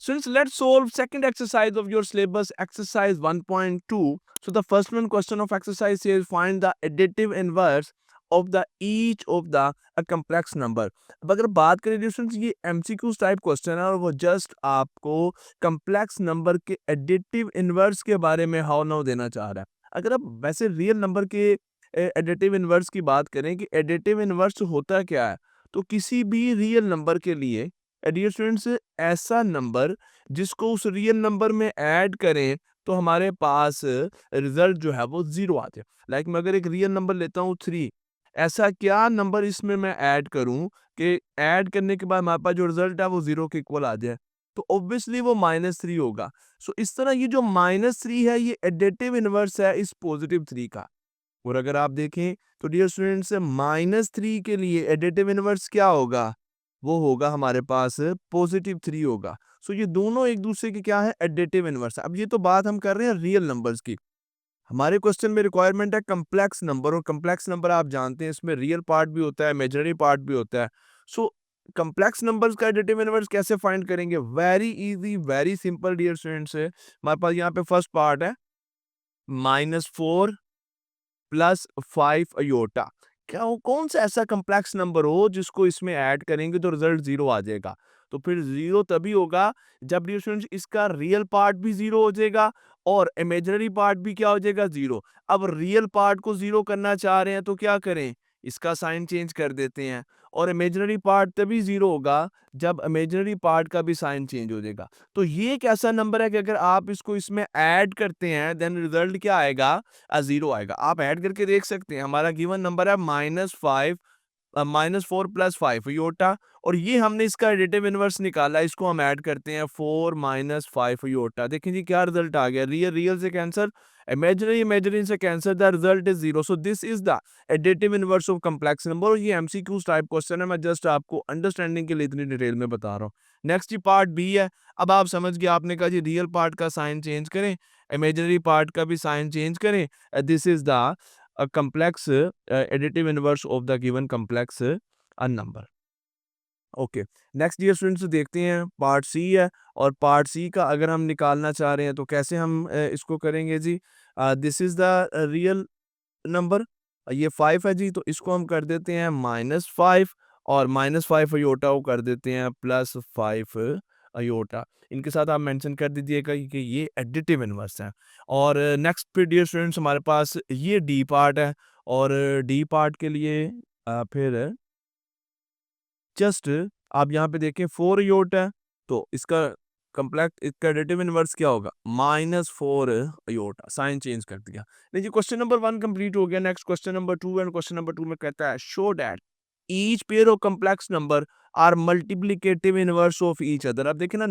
Since let's solve second exercise of your syllabus, exercise 1.2. So the first one question of exercise here is find the additive inverse of the each of the a complex number. अब अगर बात करें students, ये MCQ type question है और वो just आपको complex number के एडिटिव इनवर्स के बारे में हाउ नाउ देना चाह रहा है। अगर आप वैसे रियल नंबर के एडिटिव इनवर्स की बात करें कि एडिटिव इनवर्स होता क्या है, तो किसी भी रियल नंबर के लिए डियर स्टूडेंट्स ऐसा नंबर जिसको उस रियल नंबर में ऐड करें तो हमारे पास रिजल्ट जो है वो जीरो आ जाए। लाइक मैं अगर एक रियल नंबर लेता हूँ 3, ऐसा क्या नंबर इसमें मैं ऐड करूं कि ऐड करने के बाद हमारे पास जो रिजल्ट है वो जीरो के इक्वल आ जाए, तो ऑब्वियसली वो -3 होगा। सो इस तरह ये जो -3 है ये एडिटिव इनवर्स है इस +3 का। और अगर आप देखें तो डियर स्टूडेंट्स -3 के लिए एडिटिव इनवर्स क्या होगा, वो होगा हमारे पास +3 होगा। सो ये दोनों एक दूसरे के क्या है, एडिटिव इनवर्स है। अब ये तो बात हम कर रहे हैं रियल नंबर्स की। हमारे क्वेश्चन में रिक्वायरमेंट है कम्प्लेक्स नंबर, और कम्प्लेक्स नंबर आप जानते हैं इसमें रियल पार्ट भी होता है, इमेजिनरी पार्ट भी होता है। सो कम्प्लेक्स नंबर्स का एडिटिव इनवर्स कैसे फाइंड करेंगे? Very easy, very simple dear students. हमारे पास यहाँ पे फर्स्ट पार्ट है -4 प्लस 5 अयोटा। क्या वो कौन सा ऐसा कम्प्लेक्स नंबर हो जिसको इसमें ऐड करेंगे तो रिजल्ट जीरो आ जाएगा? तो फिर जीरो तभी होगा जब डियर स्टूडेंट्स इसका रियल पार्ट भी जीरो हो जाएगा और इमेजिनरी पार्ट भी क्या हो जाएगा, जीरो। अब रियल पार्ट को जीरो करना चाह रहे हैं तो क्या करें, इसका साइन चेंज कर देते हैं। और इमेजिनरी पार्ट तभी जीरो होगा जब इमेजिनरी पार्ट का भी साइन चेंज हो जाएगा। तो ये एक ऐसा नंबर है कि अगर आप इसको इसमें ऐड करते हैं देन रिजल्ट क्या आएगा, जीरो आएगा। आप ऐड करके देख सकते हैं, हमारा गिवन नंबर है -4 प्लस 5 योटा, और ये हमने इसका एडिटिव इनवर्स निकाला, इसको हम ऐड करते हैं 4 - 5 योटा। देखें जी क्या रिजल्ट आ गया, रियल रियल से कैंसर, इमेजिनरी इमेजिनरी से cancer, the result is zero. So this is the additive inverse of complex number. और ये एमसीक्यू टाइप क्वेश्चन है, मैं जस्ट आपको अंडरस्टैंडिंग के लिए इतनी डिटेल में बता रहा हूँ। नेक्स्ट जी पार्ट बी है। अब आप समझ गए, आपने कहा जी रियल पार्ट का साइन चेंज करें, इमेजिनरी पार्ट का भी साइन चेंज करें। This is the a complex additive inverse of the given complex number. Okay, next dear students देखते हैं पार्ट सी है, और पार्ट सी का अगर हम निकालना चाह रहे हैं तो कैसे हम इसको करेंगे जी। This is the real number, ये 5 है जी, तो इसको हम कर देते हैं -5, और -5 अयोटा को कर देते हैं +5 अयोटा। इनके साथ आप मेंशन कर दीजिएगा कि ये एडिटिव इनवर्स है। और नेक्स्ट पे डियर स्टूडेंट्स हमारे पास ये डी पार्ट है, और डी पार्ट के लिए फिर जस्ट आप यहाँ पे देखें 4 अयोटा है, तो इसका कम्प्लेक्स इसका एडिटिव इनवर्स क्या होगा, -4 अयोटा। साइन चेंज कर दिया। नहीं जी, क्वेश्चन नंबर 1 कंप्लीट हो गया। Next question number 2, and question number 2 में कहता है show that each pair of complex number are multiplicative inverse of each other. अब देखिए ना,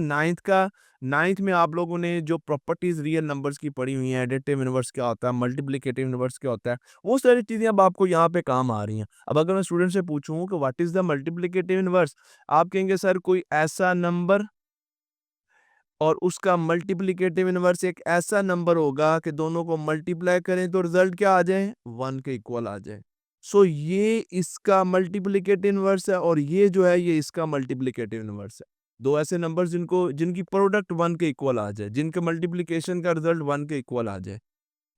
नाइन्थ में आप लोगों ने जो प्रॉपर्टीज रियल नंबर्स की पढ़ी हुई हैं, एडिटिव इनवर्स क्या होता है, मल्टीप्लिकेटिव इनवर्स क्या होता है, वो सारी चीजें अब आपको यहाँ पे काम आ रही हैं। अब अगर मैं स्टूडेंट से पूछूं कि what is the multiplicative inverse, आप कहेंगे सर कोई ऐसा नंबर और उसका मल्टीप्लिकेटिव इनवर्स एक ऐसा नंबर होगा कि दोनों को मल्टीप्लाई करें तो रिजल्ट क्या आ जाए, 1 के इक्वल आ जाए। सो ये इसका मल्टीप्लिकेटिव इनवर्स है, और ये जो है ये इसका मल्टीप्लिकेटिव इनवर्स है। दो ऐसे नंबर जिनको जिनकी प्रोडक्ट 1 के इक्वल आ जाए, जिनके मल्टीप्लिकेशन का रिजल्ट 1 के इक्वल आ जाए।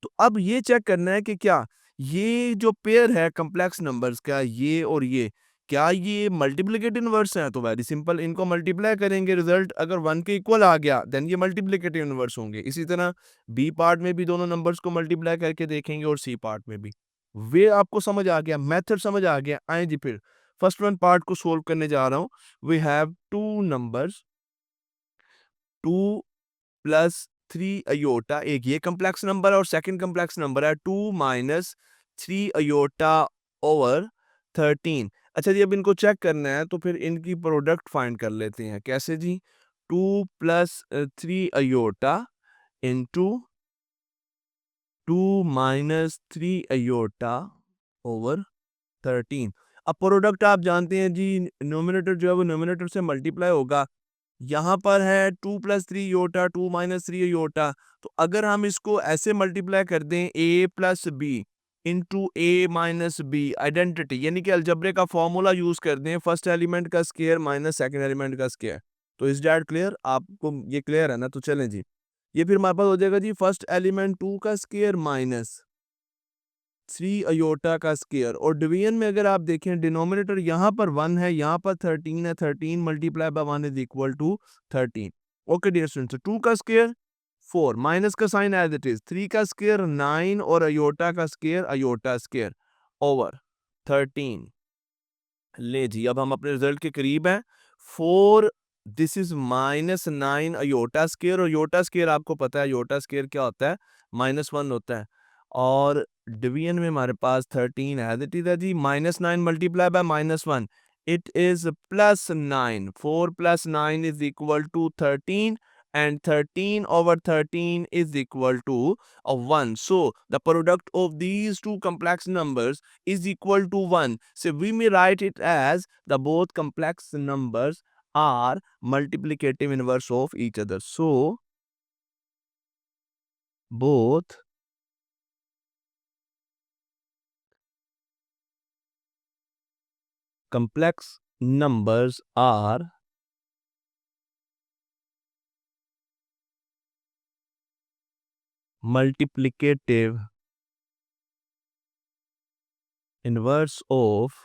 तो अब ये चेक करना है कि क्या ये जो पेयर है कम्प्लेक्स नंबर्स का, ये और ये, क्या ये मल्टीप्लिकेटिव इनवर्स है? तो वेरी सिंपल, इनको मल्टीप्लाई करेंगे, रिजल्ट अगर 1 के इक्वल आ गया देन ये मल्टीप्लिकेटिव इनवर्स होंगे। इसी तरह बी पार्ट में भी दोनों नंबर्स को मल्टीप्लाई करके देखेंगे, और सी पार्ट में भी। वे आपको समझ आ गया, मेथड समझ आ गया। आए जी फिर फर्स्ट वन पार्ट को सोल्व करने जा रहा हूँ। We have two numbers, 2 plus 3 iota, एक ये कम्प्लेक्स नंबर है, और सेकंड कम्प्लेक्स नंबर है 2 माइनस 3 अयोटा ओवर 13। अच्छा जी, अब इनको चेक करना है तो फिर इनकी प्रोडक्ट फाइंड कर लेते हैं। कैसे जी, 2 plus 3 iota into 2 minus 3 iota over 13। अब प्रोडक्ट आप जानते हैं जी, नोमिनेटर जो है वो नोमिनेटर से मल्टीप्लाई होगा। यहाँ पर है 2 प्लस 3 योटा, 2 माइनस 3 योटा। तो अगर हम इसको ऐसे मल्टीप्लाई कर दें, a plus B into A minus B, identity यानी कि अलजब्रे का फॉर्मूला यूज कर दें, फर्स्ट एलिमेंट का स्क्वायर माइनस सेकंड एलिमेंट का स्क्वायर। तो इज दैट क्लियर? आपको ये क्लियर है ना? तो चलें जी, ये फिर हमारे पास हो जाएगा जी फर्स्ट एलिमेंट 2 का स्क्वायर माइनस 3 अयोटा का स्क्वायर, और डिवीजन में अगर आप देखें डिनोमिनेटर यहाँ पर 1 है, यहाँ पर 13 है, 13 multiply by 1 is equal to 13। Okay dear students, 2 का स्क्वायर 4, माइनस का साइन एज इट इज, 3 का स्क्वायर 9 और अयोटा का स्क्वायर अयोटा स्क्वायर ओवर 13। ले जी, अब हम अपने रिजल्ट के करीब हैं। 4 this is minus 9 iota square, और योटा स्क्वायर आपको पता है योटा स्क्वायर क्या होता है, -1 होता है। और डिवीजन में हमारे पास 13 एज इट इज है जी, -9 multiply by -1 it is +9, 4 + 9 is equal to 13, and 13 over 13 is equal to 1. So the product of these two complex numbers is equal to 1. So we may write it as the both complex numbers are multiplicative inverse of each other. So both complex numbers are multiplicative inverse of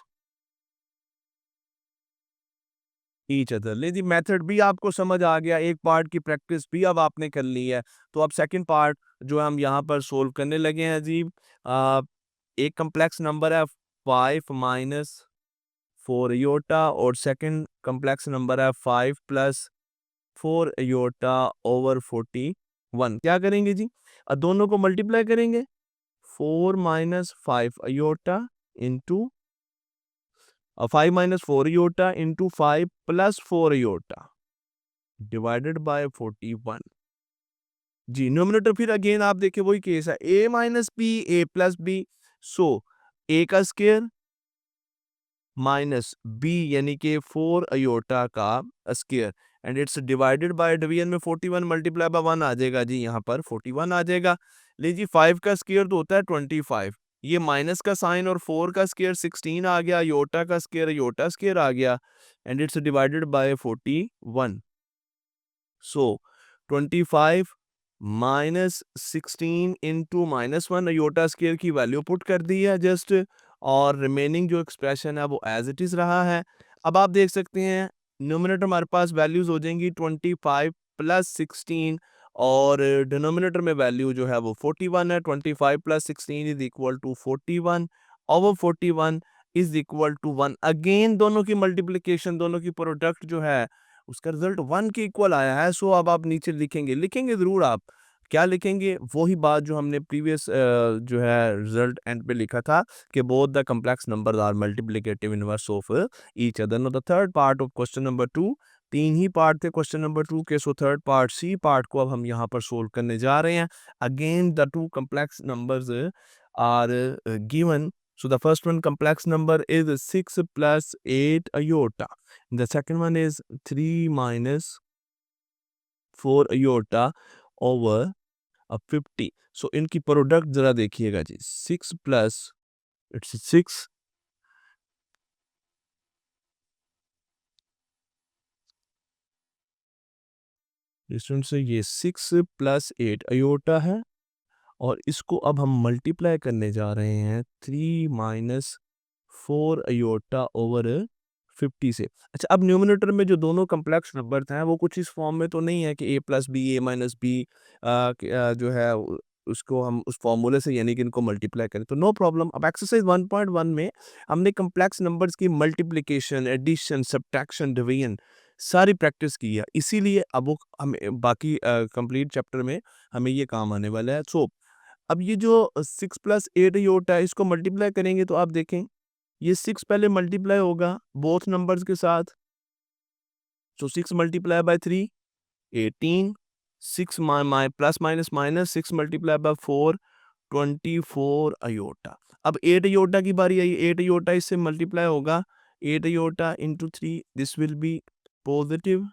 each other. ले जी, method भी आपको समझ आ गया, एक part की practice भी अब आपने कर ली है। तो अब सेकंड पार्ट जो हम यहाँ पर सोल्व करने लगे हैं जी। आ, एक कम्प्लेक्स नंबर है 5 माइनस 4 योटा, और सेकंड कम्प्लेक्स नंबर है 5 प्लस 4 योटा ओवर 41। क्या करेंगे जी? दोनों को मल्टीप्लाई करेंगे, 4 minus 5 aorta into 5 minus 4 iota into 5 plus 4 iota divided by 41। जी, न्यूमरेटर फिर अगेन आप देखिए वही केस है, a minus B A plus B. So a का स्क्वायर माइनस b यानी कि 4 अयोटा का square, and it's divided by division में 41 मल्टीप्लाई बाय 1 आ जाएगा जी, यहाँ पर 41 आ जाएगा। लीजिए 5 का स्क्वायर तो होता है 25, ये माइनस का साइन और 4 का स्क्वायर 16 आ गया, योटा का स्क्वायर योटा स्क्वायर आ गया, एंड इट्स डिवाइडेड बाय 41। सो 25 माइनस 16 इंटू -1 अयोटा स्क्वायर की वैल्यू पुट कर दी है जस्ट, और रिमेनिंग जो एक्सप्रेशन है वो एज इट इज रहा है। अब आप देख सकते हैं न्यूमरेटर हमारे पास वैल्यूज हो जाएंगी 25 प्लस 16, और डिनोमिनेटर में वैल्यू जो है वो 41 है। 25 plus 16 is equal to 41 over 41 is equal to 1। Again दोनों की मल्टीप्लीकेशन, दोनों की प्रोडक्ट जो है उसका रिजल्ट 1 के इक्वल आया है। सो अब आप नीचे लिखेंगे जरूर आप क्या लिखेंगे, वही बात जो हमने प्रीवियस जो है रिजल्ट एंड पे लिखा था कि both the complex numbers are multiplicative inverse of each other. No the third part of question number 2, 3 ही पार्ट थे क्वेश्चन नंबर 2 के। So third part C part को अब हम यहाँ पर सोल्व करने जा रहे हैं। Again the two complex numbers are given. So the first one complex number is 6 plus 8 iota. The second one is 3 minus 4 iota over 50। So इनकी प्रोडक्ट जरा देखिएगा जी, 6 प्लस इट्स 6 स्टूडेंट से ये 6 प्लस 8 अयोटा है, और इसको अब हम मल्टीप्लाई करने जा रहे हैं 3 माइनस 4 अयोटा ओवर 50 से। अच्छा, अब न्यूमरेटर में जो दोनों कम्प्लेक्स नंबर हैं वो कुछ इस फॉर्म में तो नहीं है कि a plus b a minus b जो है उसको हम उस फॉर्मूले से यानी कि इनको मल्टीप्लाई करें, तो नो प्रॉब्लम। अब एक्सरसाइज 1.1 में हमने कम्प्लेक्स नंबर्स की मल्टीप्लिकेशन, एडिशन, सब्ट्रैक्शन, डिवीजन सारी प्रैक्टिस की है, इसीलिए अब वो हमें बाकी कंप्लीट चैप्टर में हमें ये काम आने वाला है। सो अब ये जो 6 प्लस 8 योटा है इसको मल्टीप्लाई करेंगे तो आप देखें ये 6 पहले मल्टीप्लाई होगा बोथ नंबर्स के साथ। So 6 multiply by 3 18, 6 my plus minus minus 6 multiply by 4 24 iota. अब 8 अयोटा की बारी आई, 8 अयोटा इससे मल्टीप्लाई होगा, 8 iota into 3 this will be positive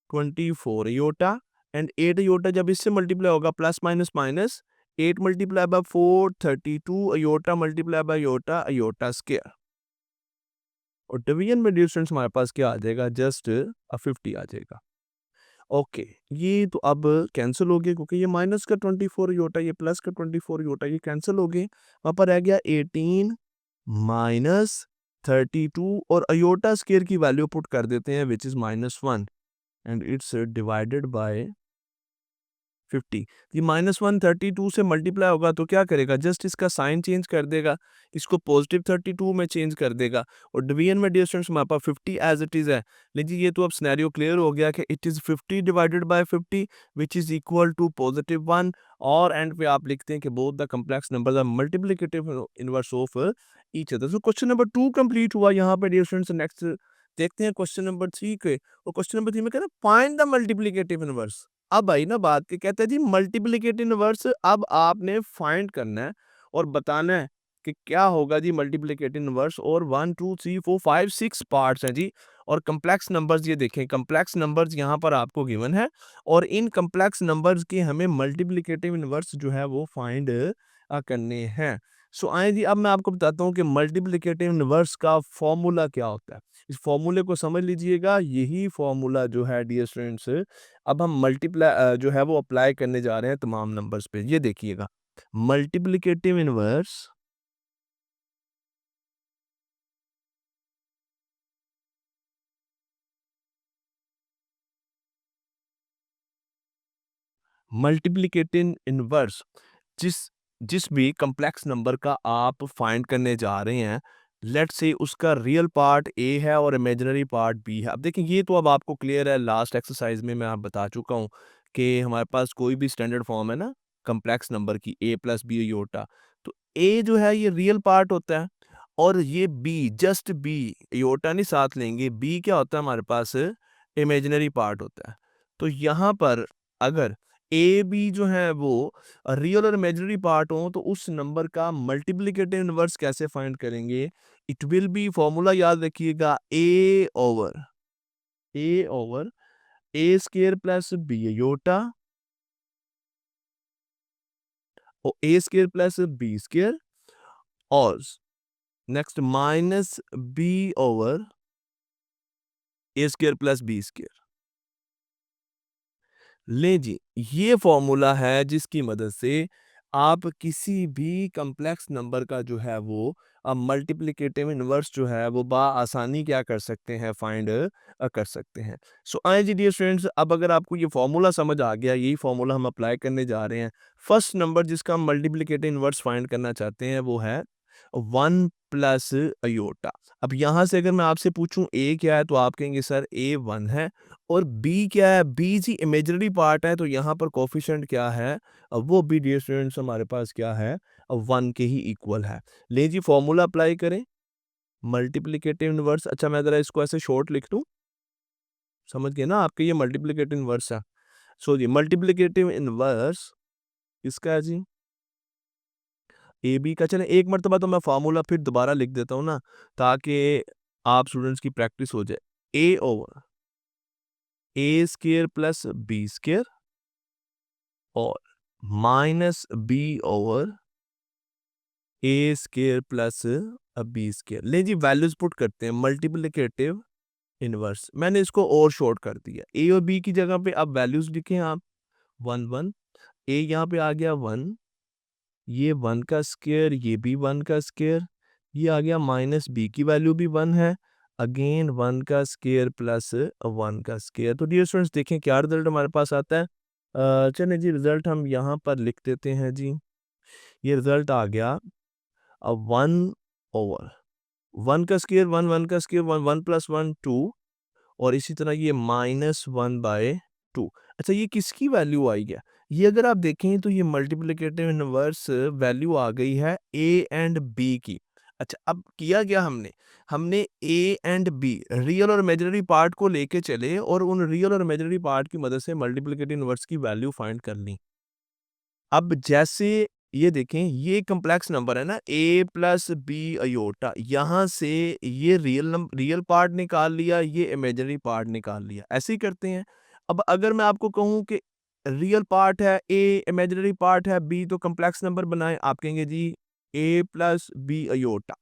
24 iota, and 8 iota जब इससे मल्टीप्लाई होगा plus minus minus 8 multiply by 4 32 iota multiply by iota iota square. और division में डिस्टेंस हमारे पास क्या आ जाएगा, जस्ट 50 आ जाएगा। ओके, ये तो अब कैंसिल हो गया क्योंकि ये माइनस का 24 योटा, ये प्लस का 24 योटा, ये कैंसिल हो गए। वहाँ पर रह गया 18 माइनस 32 और अयोटा स्केयर की वैल्यू पुट कर देते हैं which is -1 and it's divided by 50। ये -132 से मल्टीप्लाई होगा तो क्या करेगा, जस्ट इसका साइन चेंज कर देगा, इसको +32 में चेंज कर देगा और डिवीजन में डिस्टेंस हमारे पास 50 एज इट इज है। लेकिन ये तो अब सिनेरियो क्लियर हो गया कि it is 50 divided by 50 which is equal to +1 और एंड पे आप लिखते हैं कि both the complex numbers are multiplicative inverse of each other. So question number 2 complete हुआ यहाँ पे डियर स्टूडेंट्स। नेक्स्ट देखते हैं क्वेश्चन नंबर 3 के, और क्वेश्चन नंबर 3 में कह रहा है फाइंड द मल्टीप्लिकेटिव इनवर्स। अब आई ना बात के, कहते हैं जी मल्टीप्लिकेटिव इनवर्स अब आपने फाइंड करना है और बताना है कि क्या होगा जी मल्टीप्लिकेटिव इनवर्स। और 1 2 3 4 5 6 पार्ट्स हैं जी। और कम्प्लेक्स नंबर्स ये देखें, कम्प्लेक्स नंबर्स यहाँ पर आपको गिवन है और इन कम्प्लेक्स नंबर्स के हमें मल्टीप्लिकेटिव इनवर्स जो है वो फाइंड करने हैं। सो आए जी, अब मैं आपको बताता हूँ कि मल्टीप्लिकेटिव इनवर्स का फॉर्मूला क्या होता है। इस फॉर्मूले को समझ लीजिएगा, यही फॉर्मूला जो है डियर स्टूडेंट्स अब हम मल्टीप्लाई जो है वो अप्लाई करने जा रहे हैं तमाम नंबर्स पे। ये देखिएगा, मल्टीप्लिकेटिव इनवर्स मल्टीप्लिकेटिव इनवर्स जिस जिस भी कम्प्लेक्स नंबर का आप फाइंड करने जा रहे हैं, लेट्स से उसका रियल पार्ट ए है और इमेजिनरी पार्ट बी है। अब देखिए ये तो अब आपको क्लियर है, लास्ट एक्सरसाइज में मैं आप बता चुका हूँ कि हमारे पास कोई भी स्टैंडर्ड फॉर्म है ना कम्प्लेक्स नंबर की, ए प्लस बी योटा, तो ए जो है ये रियल पार्ट होता है और ये बी, जस्ट बी, योटा नहीं साथ लेंगे, बी क्या होता है हमारे पास, इमेजिनरी पार्ट होता है। तो यहाँ पर अगर ए बी जो है वो रियल और इमेजिनरी पार्ट हो तो उस नंबर का मल्टीप्लिकेटिव इनवर्स कैसे फाइंड करेंगे, इट विल बी, फॉर्मूला याद रखिएगा, ए over a square plus B Yotta और ए स्केयर प्लस बी स्केयर और next minus B over a square plus b square. ले जी, ये फॉर्मूला है जिसकी मदद से आप किसी भी कम्प्लेक्स नंबर का जो है वो मल्टीप्लिकेटिव इनवर्स जो है वो आसानी क्या कर सकते हैं, फाइंड कर सकते हैं। सो आए जी डियर स्टूडेंट्स, अब अगर आपको ये फॉर्मूला समझ आ गया, यही फॉर्मूला हम अप्लाई करने जा रहे हैं। फर्स्ट नंबर जिसका हम मल्टीप्लिकेटिव इनवर्स फाइंड करना चाहते हैं वो है 1 प्लस अयोटा। अब यहाँ से अगर मैं आपसे पूछूं ए क्या है तो आप कहेंगे सर ए 1 है और बी क्या है, बी जी इमेजिनरी पार्ट है तो यहाँ पर कोफिशिएंट क्या है, वो भी डियर स्टूडेंट्स हमारे पास क्या है, 1 के ही इक्वल है। ले जी फॉर्मूला अप्लाई करें मल्टीप्लिकेटिव इनवर्स। अच्छा मैं जरा इसको ऐसे शॉर्ट लिख दूं, समझ गए ना आपके, ये मल्टीप्लिकेटिव इनवर्स है। सो जी मल्टीप्लिकेटिव इनवर्स इसका है जी ए बी का। चलें एक मरतबा तो मैं फार्मूला फिर दोबारा लिख देता हूँ ना, ताकि आप स्टूडेंट्स की प्रैक्टिस हो जाए। ए over a square plus b square और minus B over a square plus b square. ले जी वैल्यूज पुट करते हैं मल्टीप्लिकेटिव इनवर्स, मैंने इसको और शॉर्ट कर दिया। ए और बी की जगह पे अब वैल्यूज लिखें आप, 1 1, ए यहाँ पे आ गया 1, ये 1 का स्क्वायर, ये भी 1 का स्क्वायर, ये आ गया माइनस बी की वैल्यू भी 1 है, अगेन 1 का स्क्वायर प्लस 1 का स्क्वायर। तो डियर स्टूडेंट्स देखें क्या रिजल्ट हमारे पास आता है। चलिए जी रिजल्ट हम यहाँ पर लिख देते हैं जी। ये रिजल्ट आ गया 1 ओवर 1 का स्क्वायर 1, 1 का स्क्वायर 1, 1 प्लस 1 2 और इसी तरह ये -1/2। अच्छा ये किसकी वैल्यू आई है? ये अगर आप देखें तो ये मल्टीप्लिकेटिव इनवर्स वैल्यू आ गई है ए एंड बी की। अच्छा अब किया क्या हमने? हमने ए एंड बी रियल और इमेजिनरी पार्ट को लेके चले और उन रियल और इमेजिनरी पार्ट की मदद से मल्टीप्लिकेटिव इनवर्स की वैल्यू फाइंड कर ली। अब जैसे ये देखें ये कम्प्लेक्स नंबर है ना ए प्लस बी अयोटा, यहाँ से ये रियल पार्ट निकाल लिया, ये इमेजिनरी पार्ट निकाल लिया, ऐसे ही करते हैं। अब अगर मैं आपको कहूँ कि रियल पार्ट है ए, इमेजिनरी पार्ट है बी, तो कम्प्लेक्स नंबर बनाएं, आप कहेंगे जी ए प्लस बी अयोटा,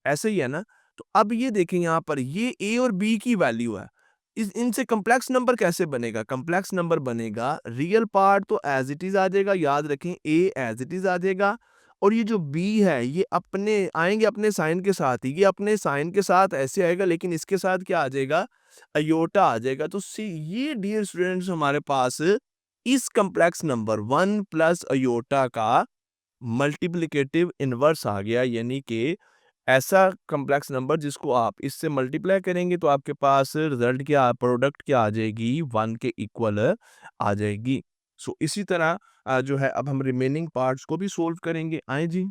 ऐसे ही है ना। तो अब ये देखें यहाँ पर ये ए और बी की वैल्यू है। इनसे कॉम्प्लेक्स नंबर कैसे बनेगा? कॉम्प्लेक्स नंबर बनेगा रियल पार्ट तो एज इट इज आ जाएगा, याद रखें ए एज इट इज आ जाएगा, और ये जो बी है ये अपने आएंगे अपने साइन के साथ ही, ये अपने साइन के साथ ऐसे आएगा, लेकिन इसके साथ क्या आ जाएगा? अयोटा आ जाएगा। तो सी ये डियर स्टूडेंट्स हमारे पास इस कॉम्प्लेक्स नंबर 1 प्लस अयोटा का मल्टीप्लिकेटिव इनवर्स आ गया, यानी कि ऐसा कॉम्प्लेक्स नंबर जिसको आप इससे मल्टीप्लाई करेंगे तो आपके पास रिजल्ट क्या, प्रोडक्ट क्या आ जाएगी? 1 के इक्वल आ जाएगी। सो इसी तरह जो है अब हम रिमेनिंग पार्ट्स को भी सोल्व करेंगे। आए जी,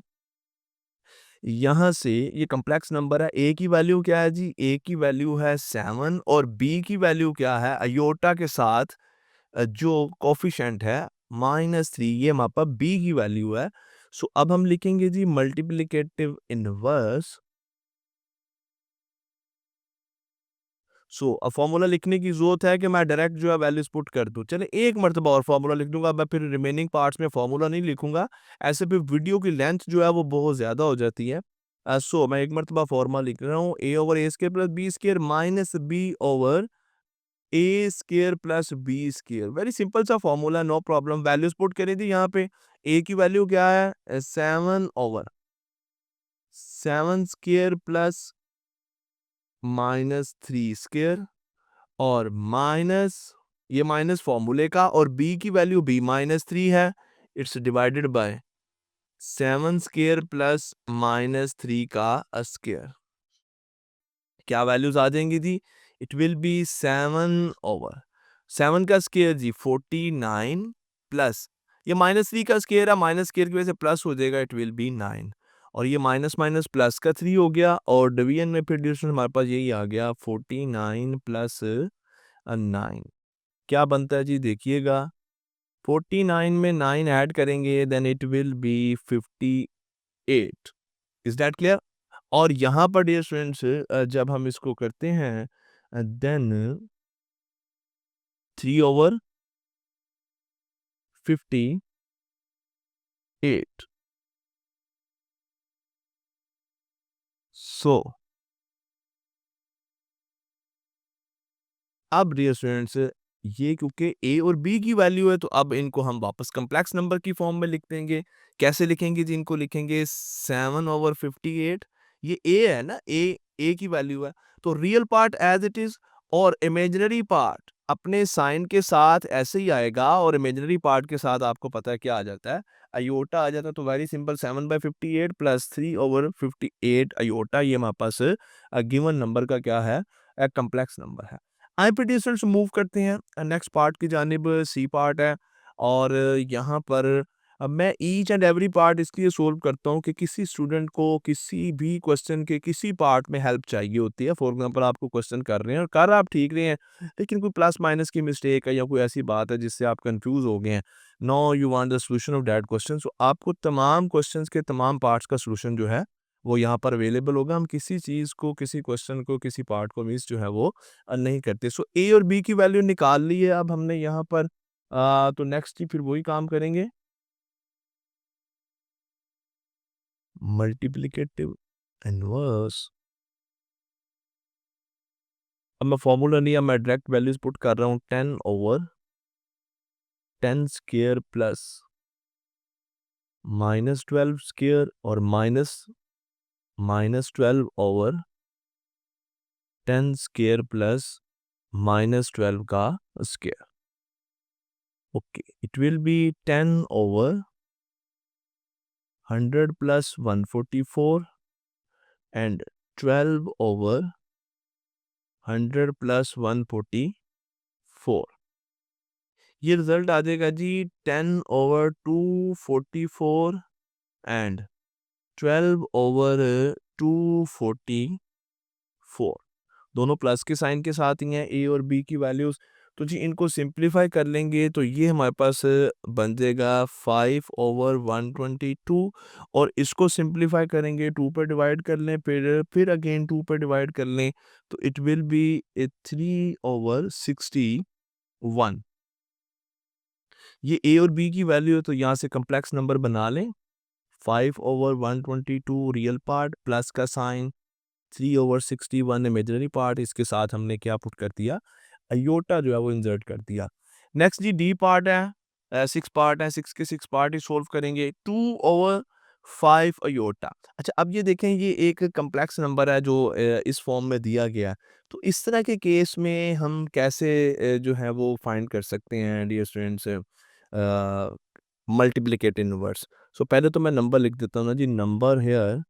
यहाँ से ये कॉम्प्लेक्स नंबर है, ए की वैल्यू क्या है जी? ए की वैल्यू है 7 और बी की वैल्यू क्या है? अयोटा के साथ जो कोफिशिएंट है -3, ये हमारे पास बी की वैल्यू है। सो अब हम लिखेंगे जी मल्टीप्लिकेटिव इनवर्स। अब फॉर्मूला लिखने की ज़रूरत है कि मैं डायरेक्ट जो है वैल्यूज़ पुट कर दूँ? चलिए एक मर्तबा और फॉर्मूला लिख दूँगा, मैं फिर रिमेनिंग पार्ट्स में फॉर्मूला नहीं लिखूँगा, ऐसे फिर वीडियो की लेंथ जो है वो बहुत ज़्यादा हो जाती है। मैं एक मर्तबा फॉर्मूला लिख रहा हूँ, a over A square plus B square minus B over A square plus B square. Very simple सा formula, no problem. Values put करें थी यहाँ पे, a की वैल्यू क्या है? 7 ओवर 7 स्क्वायर प्लस -3 स्क्वायर, और माइनस ये माइनस फॉर्मूले का, और b की वैल्यू b -3 है, it's divided bye 7 square plus -3 का स्क्वायर। क्या वैल्यूज आ जाएंगी जी? इट विल बी 7 ओवर 7 का स्क्वायर जी 49 प्लस ये -3 का स्क्वायर है, माइनस स्क्वायर की वजह से प्लस हो जाएगा, इट विल बी 9, और ये माइनस माइनस प्लस का 3 हो गया, और डिवीजन में फिर डिवीजन हमारे पास यही आ गया 49 प्लस 9। क्या बनता है जी? देखिएगा 49 में 9 ऐड करेंगे then it will be 58। Is that clear? और यहाँ पर डियर स्टूडेंट्स जब हम इसको करते हैं देन 3 ओवर 58। सो अब डियर स्टूडेंट्स ये क्योंकि ए और बी की वैल्यू है तो अब इनको हम वापस कॉम्प्लेक्स नंबर की फॉर्म में लिख देंगे। कैसे लिखेंगे जी? इनको लिखेंगे 7 ओवर 58। ये ए है ना, ए की वैल्यू है, तो real part as it is, और इमेजिनरी पार्ट अपने साइन के साथ ऐसे ही आएगा, और इमेजिनरी पार्ट के साथ आपको पता है क्या आ जाता है? अयोटा आ जाता है। तो very simple, 7/58 plus 3 over 58 iota, ये हमारे पास गिवन नंबर का क्या है? कॉम्प्लेक्स नंबर है। आईपीडी से मूव करते हैं नेक्स्ट पार्ट की जानिब, सी पार्ट है, और यहाँ पर अब मैं ईच एंड एवरी पार्ट इसलिए सोल्व करता हूँ कि किसी स्टूडेंट को किसी भी क्वेश्चन के किसी पार्ट में हेल्प चाहिए होती है। फॉर एग्जांपल आपको क्वेश्चन कर रहे हैं और कर आप ठीक रहे हैं, लेकिन कोई प्लस माइनस की मिस्टेक है या कोई ऐसी बात है जिससे आप कंफ्यूज हो गए हैं, no you want the solution of that question, so आपको तमाम क्वेश्चंस के तमाम पार्ट्स का सॉल्यूशन जो है वो यहाँ पर अवेलेबल होगा। हम किसी चीज़ को, किसी क्वेश्चन को, किसी पार्ट को मिस जो है वो नहीं करते। सो ए और बी की वैल्यू निकाल ली है अब हमने यहाँ पर, तो नेक्स्ट ही फिर वही काम करेंगे, मल्टीप्लिकेटिव इनवर्स। अब मैं फॉर्मूला नहीं, अब मैं डायरेक्ट वैल्यूज पुट कर रहा हूँ, 10 ओवर 10 स्क्वायर प्लस -12 स्क्वायर, और -12 ओवर 10 स्क्वायर प्लस -12 का square. Okay, it will B 10 over 100 plus 144 and 12 over 100 plus 144। ये रिजल्ट आ जाएगा जी 10 ओवर 244 एंड 12 ओवर 244। दोनों प्लस के साइन के साथ ही हैं ए और बी की वैल्यूज। तो जी इनको सिंप्लीफाई कर लेंगे तो ये हमारे पास बन जाएगा 5 ओवर 122, और इसको सिंप्लीफाई करेंगे 2 पे डिवाइड कर लें, फिर अगेन 2 पे डिवाइड कर लें, तो इट विल बी 3 ओवर 61। ये ए और बी की वैल्यू है तो यहाँ से कम्प्लेक्स नंबर बना लें। 5 ओवर 122 रियल पार्ट, प्लस का साइन, 3/61 इमेजिनरी पार्ट, इसके साथ हमने क्या पुट कर दिया, अयोटा जो है वो इंसर्ट कर दिया। नेक्स्ट जी डी पार्ट है, 6 पार्ट है, 6 के 6 पार्ट ही सोल्व करेंगे। 2/5 अयोटा। अच्छा अब ये देखें, ये एक कम्प्लेक्स नंबर है जो इस फॉर्म में दिया गया है। तो इस तरह के केस में हम कैसे जो है वो फाइंड कर सकते हैं dear students, multiplicative inverse. So पहले तो मैं नंबर लिख देता हूँ ना जी, number here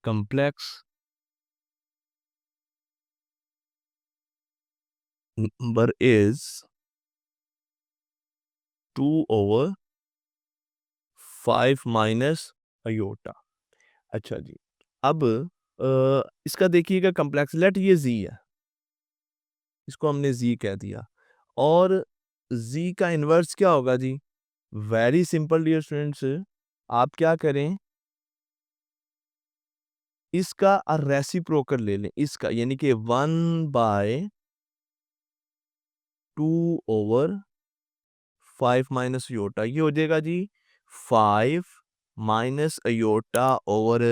complex number is 2/5 minus iota. अच्छा जी, अब इसका देखिएगा कम्प्लेक्स, लेट ये जी है, इसको हमने जी कह दिया, और जी का इन्वर्स क्या होगा जी, वेरी सिंपल डियर स्टूडेंट्स, आप क्या करें, इसका रेसिप्रोकल ले लें, इसका यानी कि 1/2/5 माइनस अयोटा, ये हो जाएगा जी 5 माइनस अयोटा ओवर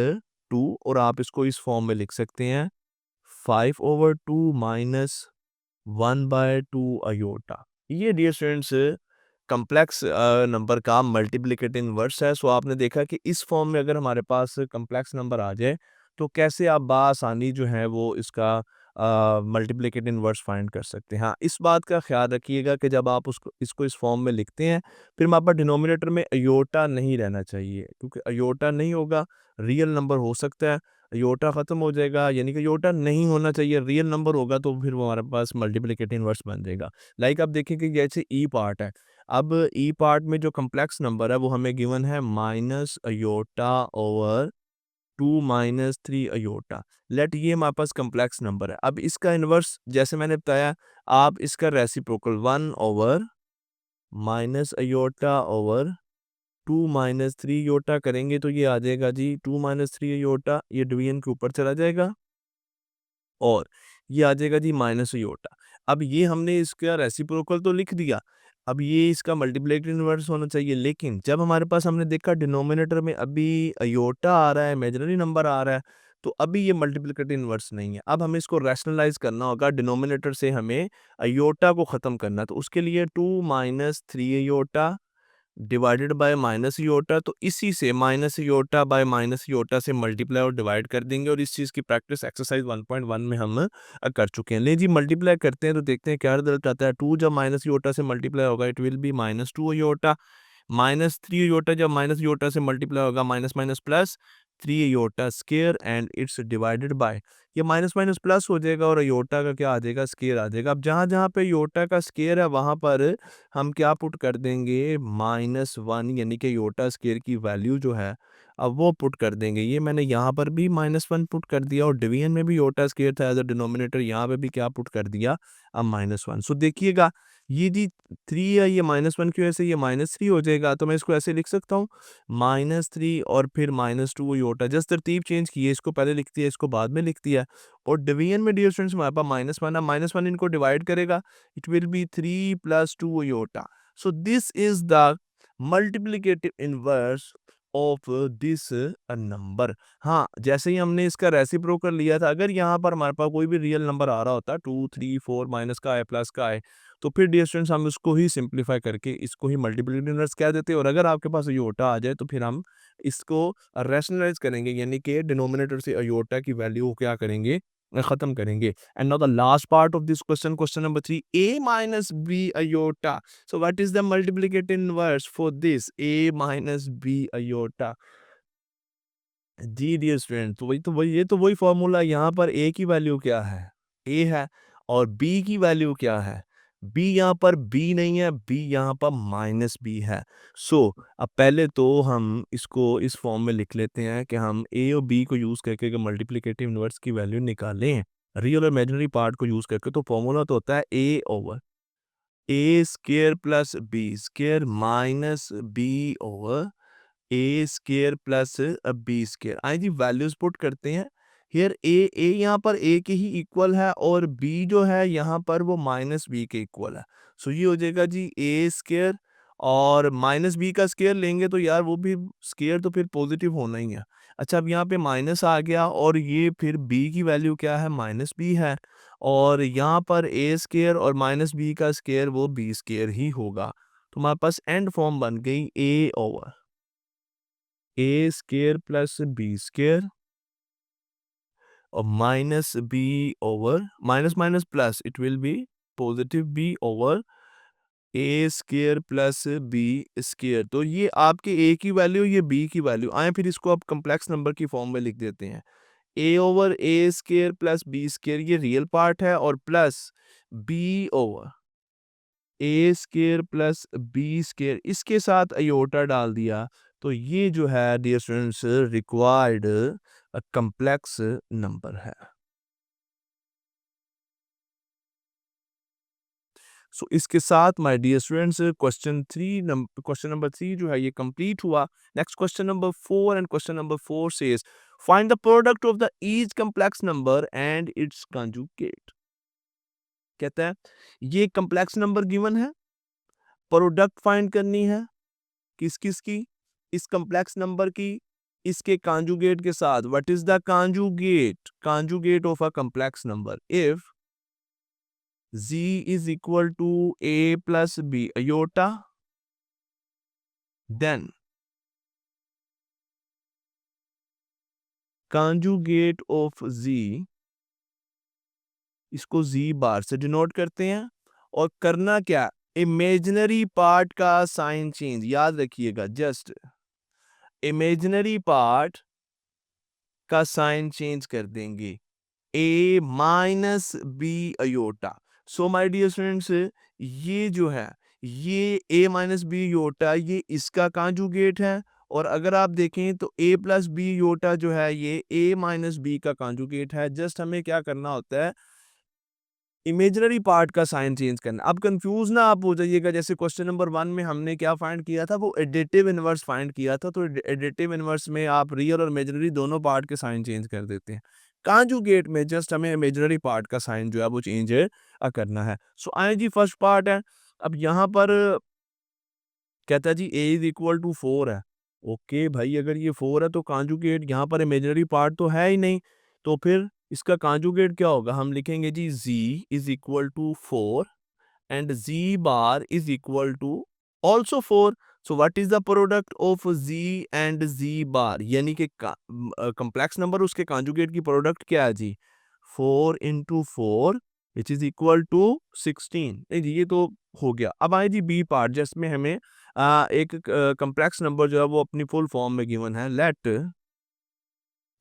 2, और आप इसको इस फॉर्म में लिख सकते हैं 5/2 माइनस 1/2 अयोटा। ये डियर स्टूडेंट्स कम्प्लेक्स नंबर का मल्टीप्लिकेटिव इनवर्स है। सो आपने देखा कि इस फॉर्म में अगर हमारे पास कम्प्लेक्स नंबर आ जाए तो कैसे आप बासानी जो है वो इसका मल्टीप्लिकेटिव इनवर्स फाइंड कर सकते हैं। हाँ, इस बात का ख्याल रखिएगा कि जब आप उसको इसको इस फॉर्म में लिखते हैं, फिर हमारे पास डिनोमिनेटर में अयोटा नहीं रहना चाहिए, क्योंकि अयोटा नहीं होगा, रियल नंबर हो सकता है, अयोटा ख़त्म हो जाएगा, यानी कि अयोटा नहीं होना चाहिए, रियल नंबर होगा तो फिर वो हमारे पास मल्टीप्लिकेटिव इनवर्स बन जाएगा। लाइक आप देखें कि जैसे ई पार्ट है, अब ई पार्ट में जो कम्प्लेक्स नंबर है वो हमें गिवन है minus iota over 2 minus 3 iota. Let ये हमारे पास कम्प्लेक्स नंबर है। अब इसका इन्वर्स जैसे मैंने बताया, आप इसका reciprocal 1 over minus iota over 2 minus 3 iota करेंगे तो ये आ जाएगा जी 2 माइनस 3 अयोटा, ये डिवीजन के ऊपर चला जाएगा और ये आ जाएगा जी माइनस अयोटा। अब ये हमने इसका रेसिप्रोकल तो लिख दिया, अब ये इसका मल्टीप्लिकेटिव इनवर्स होना चाहिए, लेकिन जब हमारे पास हमने देखा डिनोमिनेटर में अभी अयोटा आ रहा है, इमेजिनरी नंबर आ रहा है, तो अभी ये मल्टीप्लिकेटिव इनवर्स नहीं है। अब हमें इसको रैशनलाइज़ करना होगा, डिनोमिनेटर से हमें अयोटा को ख़त्म करना है, तो उसके लिए 2 minus 3 iota divided by minus iota, तो इसी से minus iota by minus iota से मल्टीप्लाई और डिवाइड कर देंगे, और इस चीज़ की प्रैक्टिस एक्सरसाइज 1.1 में हम कर चुके हैं। ले जी मल्टीप्लाई करते हैं तो देखते हैं क्या रिजल्ट आता है। 2 जब माइनस योटा से मल्टीप्लाई होगा it will be -2 iota, minus 3 iota जब माइनस योटा से मल्टीप्लाई होगा minus minus plus 3 iota square and it's divided by, ये माइनस माइनस प्लस हो जाएगा और योटा का क्या आ जाएगा, स्क्वायर आ जाएगा। अब जहाँ जहाँ पे योटा का स्क्वायर है वहाँ पर हम क्या पुट कर देंगे, -1, यानी कि योटा स्क्वायर की वैल्यू जो है अब वो पुट कर देंगे। ये मैंने यहाँ पर भी -1 पुट कर दिया और डिवीजन में भी योटा स्क्वायर था एज अ डिनोमिनेटर, यहाँ पे भी क्या पुट कर दिया, अब -1। सो देखिएगा ये जी 3 है, ये -1 की वजह से ये -3 हो जाएगा, तो मैं इसको ऐसे लिख सकता हूँ -3 और फिर -2 योटा, जस्ट तरतीब चेंज की है, इसको पहले लिख दिया, इसको बाद में लिख दिया। और डिवीजन में डियर स्टूडेंट्स हमारे पास -1 है, -1 इनको डिवाइड करेगा, it will be 3 + 2 iota. So this is the multiplicative inverse of this number. हाँ, जैसे ही हमने इसका रेसिप्रोकल लिया था, अगर यहाँ पर हमारे पास कोई भी रियल नंबर आ रहा होता 2, 3, 4 माइनस का है, प्लस का है, तो फिर डियर स्टूडेंट्स हम इसको ही सिंप्लीफाई करके इसको ही मल्टीप्लिकेटिव इनवर्स कह देते हैं, और अगर आपके पास अयोटा आ जाए तो फिर हम इसको रैशनलाइज करेंगे, यानी कि डिनोमिनेटर से अयोटा की वैल्यू को क्या करेंगे, खत्म करेंगे। And now the last part of this question, question number 3, a minus b iota, so what is the multiplicative inverse for this a minus b iota? जी डियर स्टूडेंट, तो वही फॉर्मूला, यहाँ पर ए की वैल्यू क्या है, ए है, और बी की वैल्यू क्या है, बी, यहाँ पर बी नहीं है, बी यहाँ पर -b है। सो अब पहले तो हम इसको इस फॉर्म में लिख लेते हैं कि हम ए और बी को यूज़ करके मल्टीप्लिकेटिव इनवर्स की वैल्यू निकालें, रियल और इमेजिनरी पार्ट को यूज़ करके, तो फॉर्मूला तो होता है A over A square plus B square minus B over A square plus B square. आइए जी वैल्यूज पुट करते हैं। हियर ए यहाँ पर ए के ही इक्वल है और बी जो है यहाँ पर वो -b के इक्वल है। सो ये हो जाएगा जी ए स्क्वायर और माइनस बी का स्केयर लेंगे तो यार वो भी स्केयर तो फिर पॉजिटिव होना ही है। अच्छा, अब यहाँ पे माइनस आ गया और ये फिर बी की वैल्यू क्या है, माइनस बी है, और यहाँ पर ए स्केयर और माइनस बी का स्केयर वो बी स्केयर ही होगा। तो हमारे पास एंड फॉर्म बन गई a over a square plus b square और minus B over minus minus plus, it will be positive b over a square plus b square. तो ये आपके ए की वैल्यू, ये बी की वैल्यू आए, फिर इसको आप कम्प्लेक्स नंबर की फॉर्म में लिख देते हैं। A over a square plus b square ये रियल पार्ट है, और plus b over a square plus b square इसके साथ अयोटा डाल दिया। तो ये जो है dear students required complex number है। सो इसके साथ my dear students question number 3 जो है ये कंप्लीट हुआ। Next question number 4, and question number 4 says find the product of the each complex number and it's conjugate. कहता है ये कम्प्लेक्स नंबर गिवन है, प्रोडक्ट फाइंड करनी है किस किस की, इस कम्प्लेक्स नंबर की, इसके कांजुगेट के साथ। What is the conjugate of a complex number? If z is equal to a plus b iota, then conjugate of z, इसको z बार से डिनोट करते हैं, और करना क्या, इमेजिनरी पार्ट का साइन चेंज, याद रखिएगा, जस्ट इमेजिनरी पार्ट का साइन चेंज कर देंगे, A minus B iota. So my dear students, ये जो है ये ए माइनस बी योटा ये इसका कांजुगेट है, और अगर आप देखें तो ए प्लस बी योटा जो है ये ए माइनस बी का कांजुगेट है। जस्ट हमें क्या करना होता है, इमेजिनरी पार्ट का साइन चेंज करना। अब कंफ्यूज ना आप हो जाइएगा, जैसे क्वेश्चन नंबर 1 में हमने क्या फाइंड किया था, वो एडिटिव इनवर्स फाइंड किया था। तो एडिटिव इनवर्स में आप रियल और इमेजिनरी दोनों पार्ट के साइन चेंज कर देते हैं। कांजुगेट में जस्ट हमें इमेजिनरी पार्ट का साइन जो है वो चेंज करना है। सो आए जी, फर्स्ट पार्ट है। अब यहाँ पर कहता है जी ए इज इक्वल टू 4 है। ओके भाई, अगर ये 4 है तो कांजुगेट यहाँ पर इमेजिनरी पार्ट तो है ही नहीं, तो फिर इसका कांजुगेट क्या होगा, हम लिखेंगे जी z is equal to 4 and z bar is equal to also 4. So what is the product of z and z bar? यानी कि कम्प्लेक्स नंबर उसके कांजुगेट की प्रोडक्ट क्या है जी, 4 into 4 which is equal to 16। नहीं जी, ये तो हो गया। अब आए जी बी पार्ट, जिसमें हमें एक कम्प्लेक्स नंबर जो है वो अपनी फुल फॉर्म में गिवन है। Let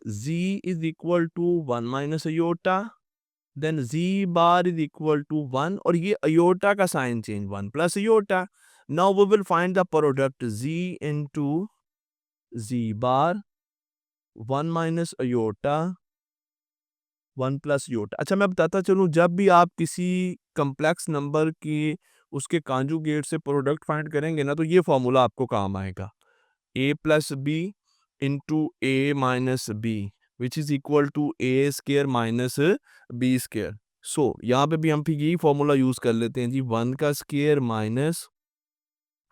z is equal to 1 minus iota, then z bar is equal to 1, और ये अयोटा का sign change 1 plus iota. Now we will find the product z into z bar 1 minus iota 1 plus iota. अच्छा, मैं बताता चलूं, जब भी आप किसी कम्प्लेक्स नंबर की उसके कांजुगेट से प्रोडक्ट फाइंड करेंगे ना, तो ये फॉर्मूला आपको काम आएगा, a plus B into A minus B which is equal to A square minus B square. So यहाँ पे भी हम फिर यही फॉर्मूला यूज कर लेते हैं जी, 1 का स्केयर माइनस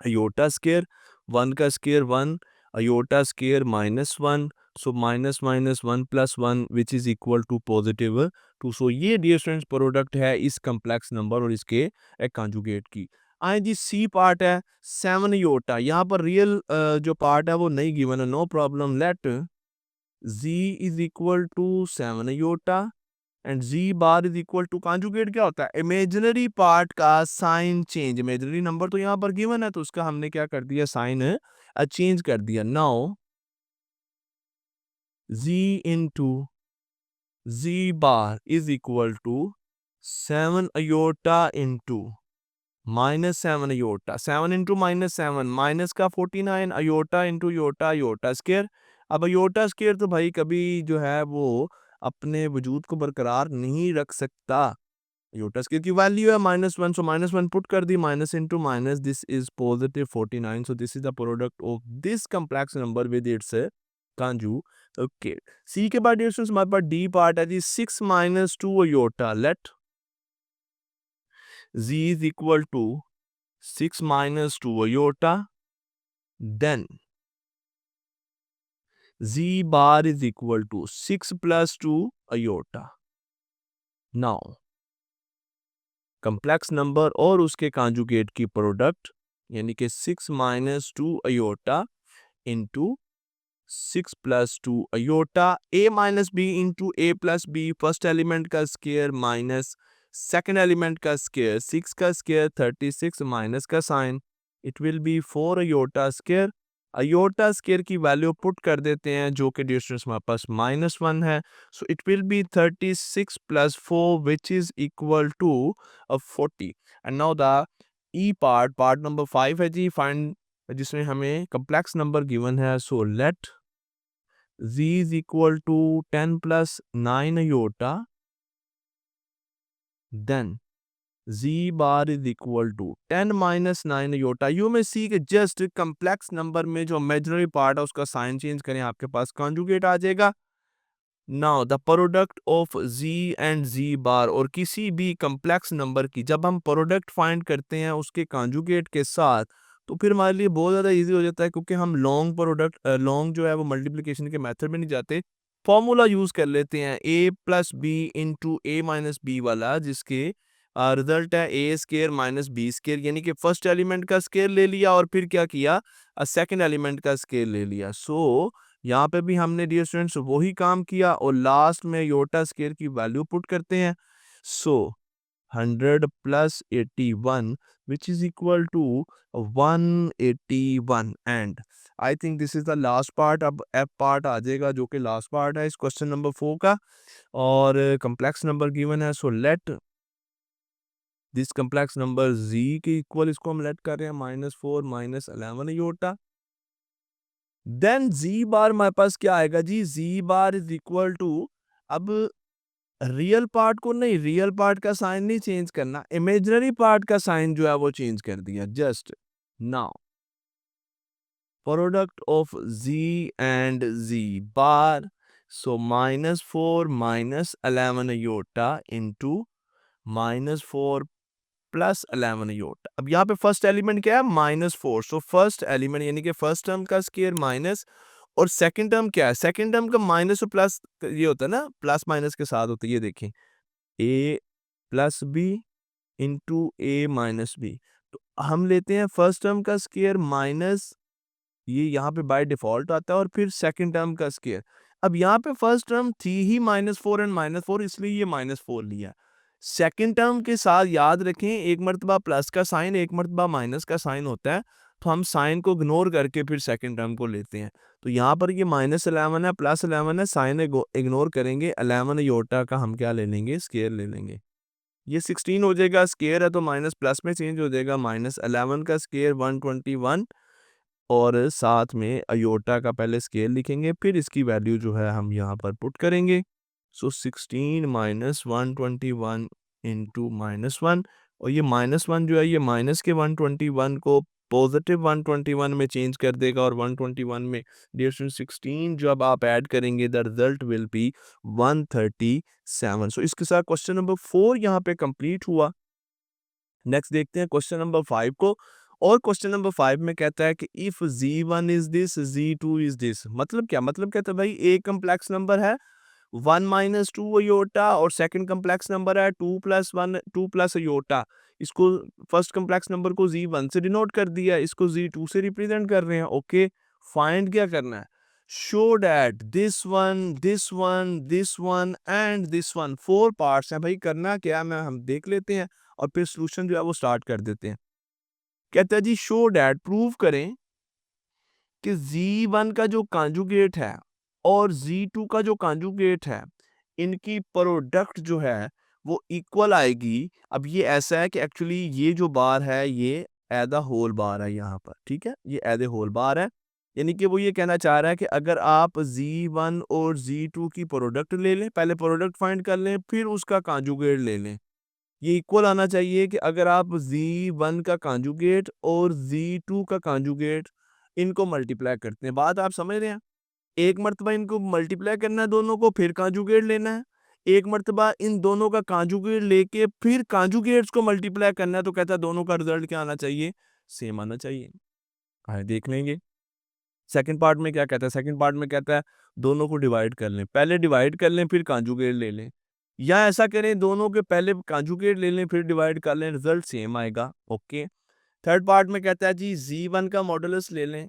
अयोटा स्केयर, 1 का square 1, iota square -1। So minus minus 1 plus 1 which is equal to positive 2। So ये डियर स्टूडेंट्स प्रोडक्ट है इस कम्प्लेक्स नंबर और इसके कॉन्जुगेट की। आए जी सी पार्ट है 7 अयोटा। यहाँ पर रियल जो पार्ट है वो नहीं गिवन है, no problem. Let z is equal to 7 iota and z bar is equal to, conjugate क्या होता है, इमेजिनरी पार्ट का साइन चेंज। इमेजिनरी नंबर तो यहाँ पर गिवन है, तो उसका हमने क्या कर दिया, साइन चेंज कर दिया। Now z into z bar is equal to 7 iota into -7 iota, 7 into -7 minus का 49 iota into iota, iota square. अब अयोटा स्केयर तो भाई कभी जो है वो अपने वजूद को बरकरार नहीं रख सकता। योटा स्केयर की वैल्यू है -1, सो -1 पुट कर दी, minus into minus, this is positive 49। So this is the product of this complex number with its conjugate. Okay, C के बाद डियर स्टूडेंट्स हमारे पास डी पार्ट है जी 6 - 2 अयोटा। Let z is equal to 6 minus 2 iota, then z bar is equal to 6 plus 2 iota. Now complex number और उसके conjugate की प्रोडक्ट यानी कि 6 minus 2 iota into 6 plus 2 iota, a minus b into a plus b, first element का square minus second element का square, 6 का square 36 minus का sign, it will be 4 iota square. Iota square की value put कर देते हैं जो कि डिस्टेंस हमारे पास -1 है. So it will be 36 plus 4 which is equal to 40. And now the e part number 5 है जी, फाइंड, जिसमें हमें कम्प्लेक्स नंबर गिवन है. So late z is equal to 10 plus 9 iota, then z bar is equal to 10 minus 9 iota. You may see कि just complex number में जो imaginary part है उसका sign change करें, आपके पास conjugate आ जाएगा. Now the product of z and z bar और किसी भी complex number की जब हम product find करते हैं उसके conjugate के साथ, तो फिर हमारे लिए बहुत ज़्यादा इजी हो जाता है, क्योंकि हम लॉन्ग जो है वो मल्टीप्लिकेशन के मेथड में नहीं जाते, फॉर्मूला यूज़ कर लेते हैं a plus B into A minus B वाला, जिसके रिजल्ट है a square minus B square, यानी कि फर्स्ट एलिमेंट का स्केयर ले लिया और फिर क्या किया, सेकंड एलिमेंट का स्केयर ले लिया. सो यहाँ पे भी हमने डियर स्टूडेंट्स वही काम किया और लास्ट में योटा स्केयर की वैल्यू पुट करते हैं. So 100 plus 81 which is equal to 181. And I think this is the last part. अब एफ पार्ट आ जाएगा जो कि लास्ट पार्ट है इस क्वेश्चन नंबर 4 का, और कम्प्लेक्स नंबर गिवन है. So let this complex number z के इक्वल, इसको हम लेट कर रहे हैं -4 minus 11 iota. Then z bar हमारे पास क्या आएगा जी, z bar is equal to, अब रियल पार्ट को नहीं, रियल पार्ट का साइन नहीं चेंज करना, इमेजिनरी पार्ट का साइन जो है वो चेंज कर दिया. Just now product of z and z bar, so -4 minus 11 Yotta into -4 plus 11 iota. अब यहाँ पे फर्स्ट एलिमेंट क्या है, -4. सो फर्स्ट एलिमेंट यानी कि फर्स्ट टर्म का स्केयर माइनस, और सेकंड टर्म क्या है, सेकंड टर्म का माइनस और प्लस ये होता है ना, प्लस माइनस के साथ होता है. ये देखें a plus B into A minus b. तो हम लेते हैं फर्स्ट टर्म का स्केयर माइनस, ये यहाँ पे बाय डिफॉल्ट आता है, और फिर सेकंड टर्म का स्केयर. अब यहाँ पे फर्स्ट टर्म थी ही -4 एंड -4, इसलिए ये -4 लिया. सेकंड टर्म के साथ याद रखें एक मर्तबा प्लस का साइन, एक मर्तबा माइनस का साइन होता है, तो हम साइन को इग्नोर करके फिर सेकंड टर्म को लेते हैं. तो यहाँ पर ये -11 है, +11 है, साइन इग्नोर करेंगे, 11 योटा का हम क्या ले लेंगे, स्केयर ले लेंगे. ये 16 हो जाएगा, स्केयर है तो माइनस प्लस में चेंज हो जाएगा, -11 का स्केयर 121, और साथ में अयोटा का पहले स्केयर लिखेंगे, फिर इसकी वैल्यू जो है हम यहाँ पर पुट करेंगे. सो 16 माइनस 121 इंटू -1, और ये -1 जो है ये माइनस के 121 को पॉजिटिव 121 में चेंज कर देगा, और 121 में डियर स्टूडेंट 16 जब आप ऐड करेंगे द रिजल्ट विल बी 137. सो इसके साथ क्वेश्चन नंबर 4 यहाँ पे कंप्लीट हुआ. नेक्स्ट देखते हैं क्वेश्चन नंबर 5 को, और क्वेश्चन नंबर 5 में कहता है कि if z1 is this, z2 is this. मतलब क्या, मतलब कहता है भाई एक कम्प्लेक्स नंबर है 1 माइनस 2 अयोटा, और सेकंड कम्प्लेक्स नंबर है 2 प्लस अयोटा. इसको फर्स्ट कम्प्लेक्स नंबर को z1 से डिनोट कर दिया, इसको z2 से रिप्रेजेंट कर रहे हैं. ओके, फाइंड क्या करना है, show that this one this one this one and this one, 4 parts हैं. भाई करना क्या है, मैं हम देख लेते हैं और फिर सोल्यूशन जो है वो स्टार्ट कर देते हैं. कहता है जी शो डैट, प्रूव करें कि z1 का जो कॉन्जुगेट है और z2 का जो कॉन्जुगेट है, इनकी प्रोडक्ट जो है वो इक्वल आएगी. अब ये ऐसा है कि एक्चुअली ये जो बार है ये एज अ होल बार है यहाँ पर, ठीक है, ये एज ए होल बार है, यानी कि वो ये कहना चाह रहा है कि अगर आप z1 और z2 की प्रोडक्ट ले लें, पहले प्रोडक्ट फाइंड कर लें फिर उसका कॉन्जुगेट ले लें, ये इक्वल आना चाहिए कि अगर आप z1 का कॉन्जुगेट और z2 का कॉन्जुगेट इनको मल्टीप्लाई करते हैं. बात आप समझ रहे हैं, एक मर्तबा इनको मल्टीप्लाई करना है दोनों को, फिर कॉन्जुगेट लेना है, एक मर्तबा इन दोनों का कांजुगेट लेके फिर कांजुगेट्स को मल्टीप्लाई करना है, तो कहता है दोनों का रिजल्ट क्या आना चाहिए, सेम आना चाहिए। आए देख लेंगे। सेकंड पार्ट में क्या कहता है, सेकंड पार्ट में कहता है दोनों को डिवाइड कर लें, पहले डिवाइड कर लें फिर कांजुगेट ले लें, या ऐसा करें दोनों के पहले कांजुगेट ले लें फिर डिवाइड कर लें, रिजल्ट सेम आएगा। ओके। थर्ड पार्ट में कहता है जी z1 का मॉडुलस ले लें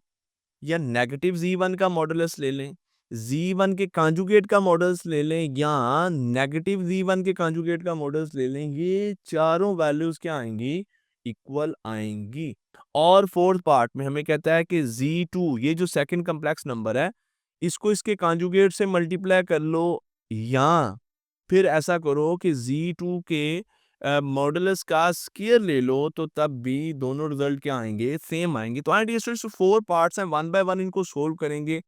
या नेगेटिव z1 का मॉडुलस ले लें, z1 के कांजुगेट का मॉडल्स ले लें या नेगेटिव z1 के कांजुगेट का मॉडल्स ले लें, ये चारों वैल्यूज क्या आएंगी, इक्वल आएंगी। और फोर्थ पार्ट में हमें कहता है कि z2 ये जो सेकंड कम्प्लेक्स नंबर है इसको इसके कांजुगेट से मल्टीप्लाई कर लो, या फिर ऐसा करो कि z2 के मॉडुलस का स्क्वायर ले लो, तो तब भी दोनों रिजल्ट क्या आएंगे, सेम आएंगे। तो डियर स्टूडेंट्स, फोर पार्ट्स हैं, वन बाय वन इनको सोल्व करेंगे।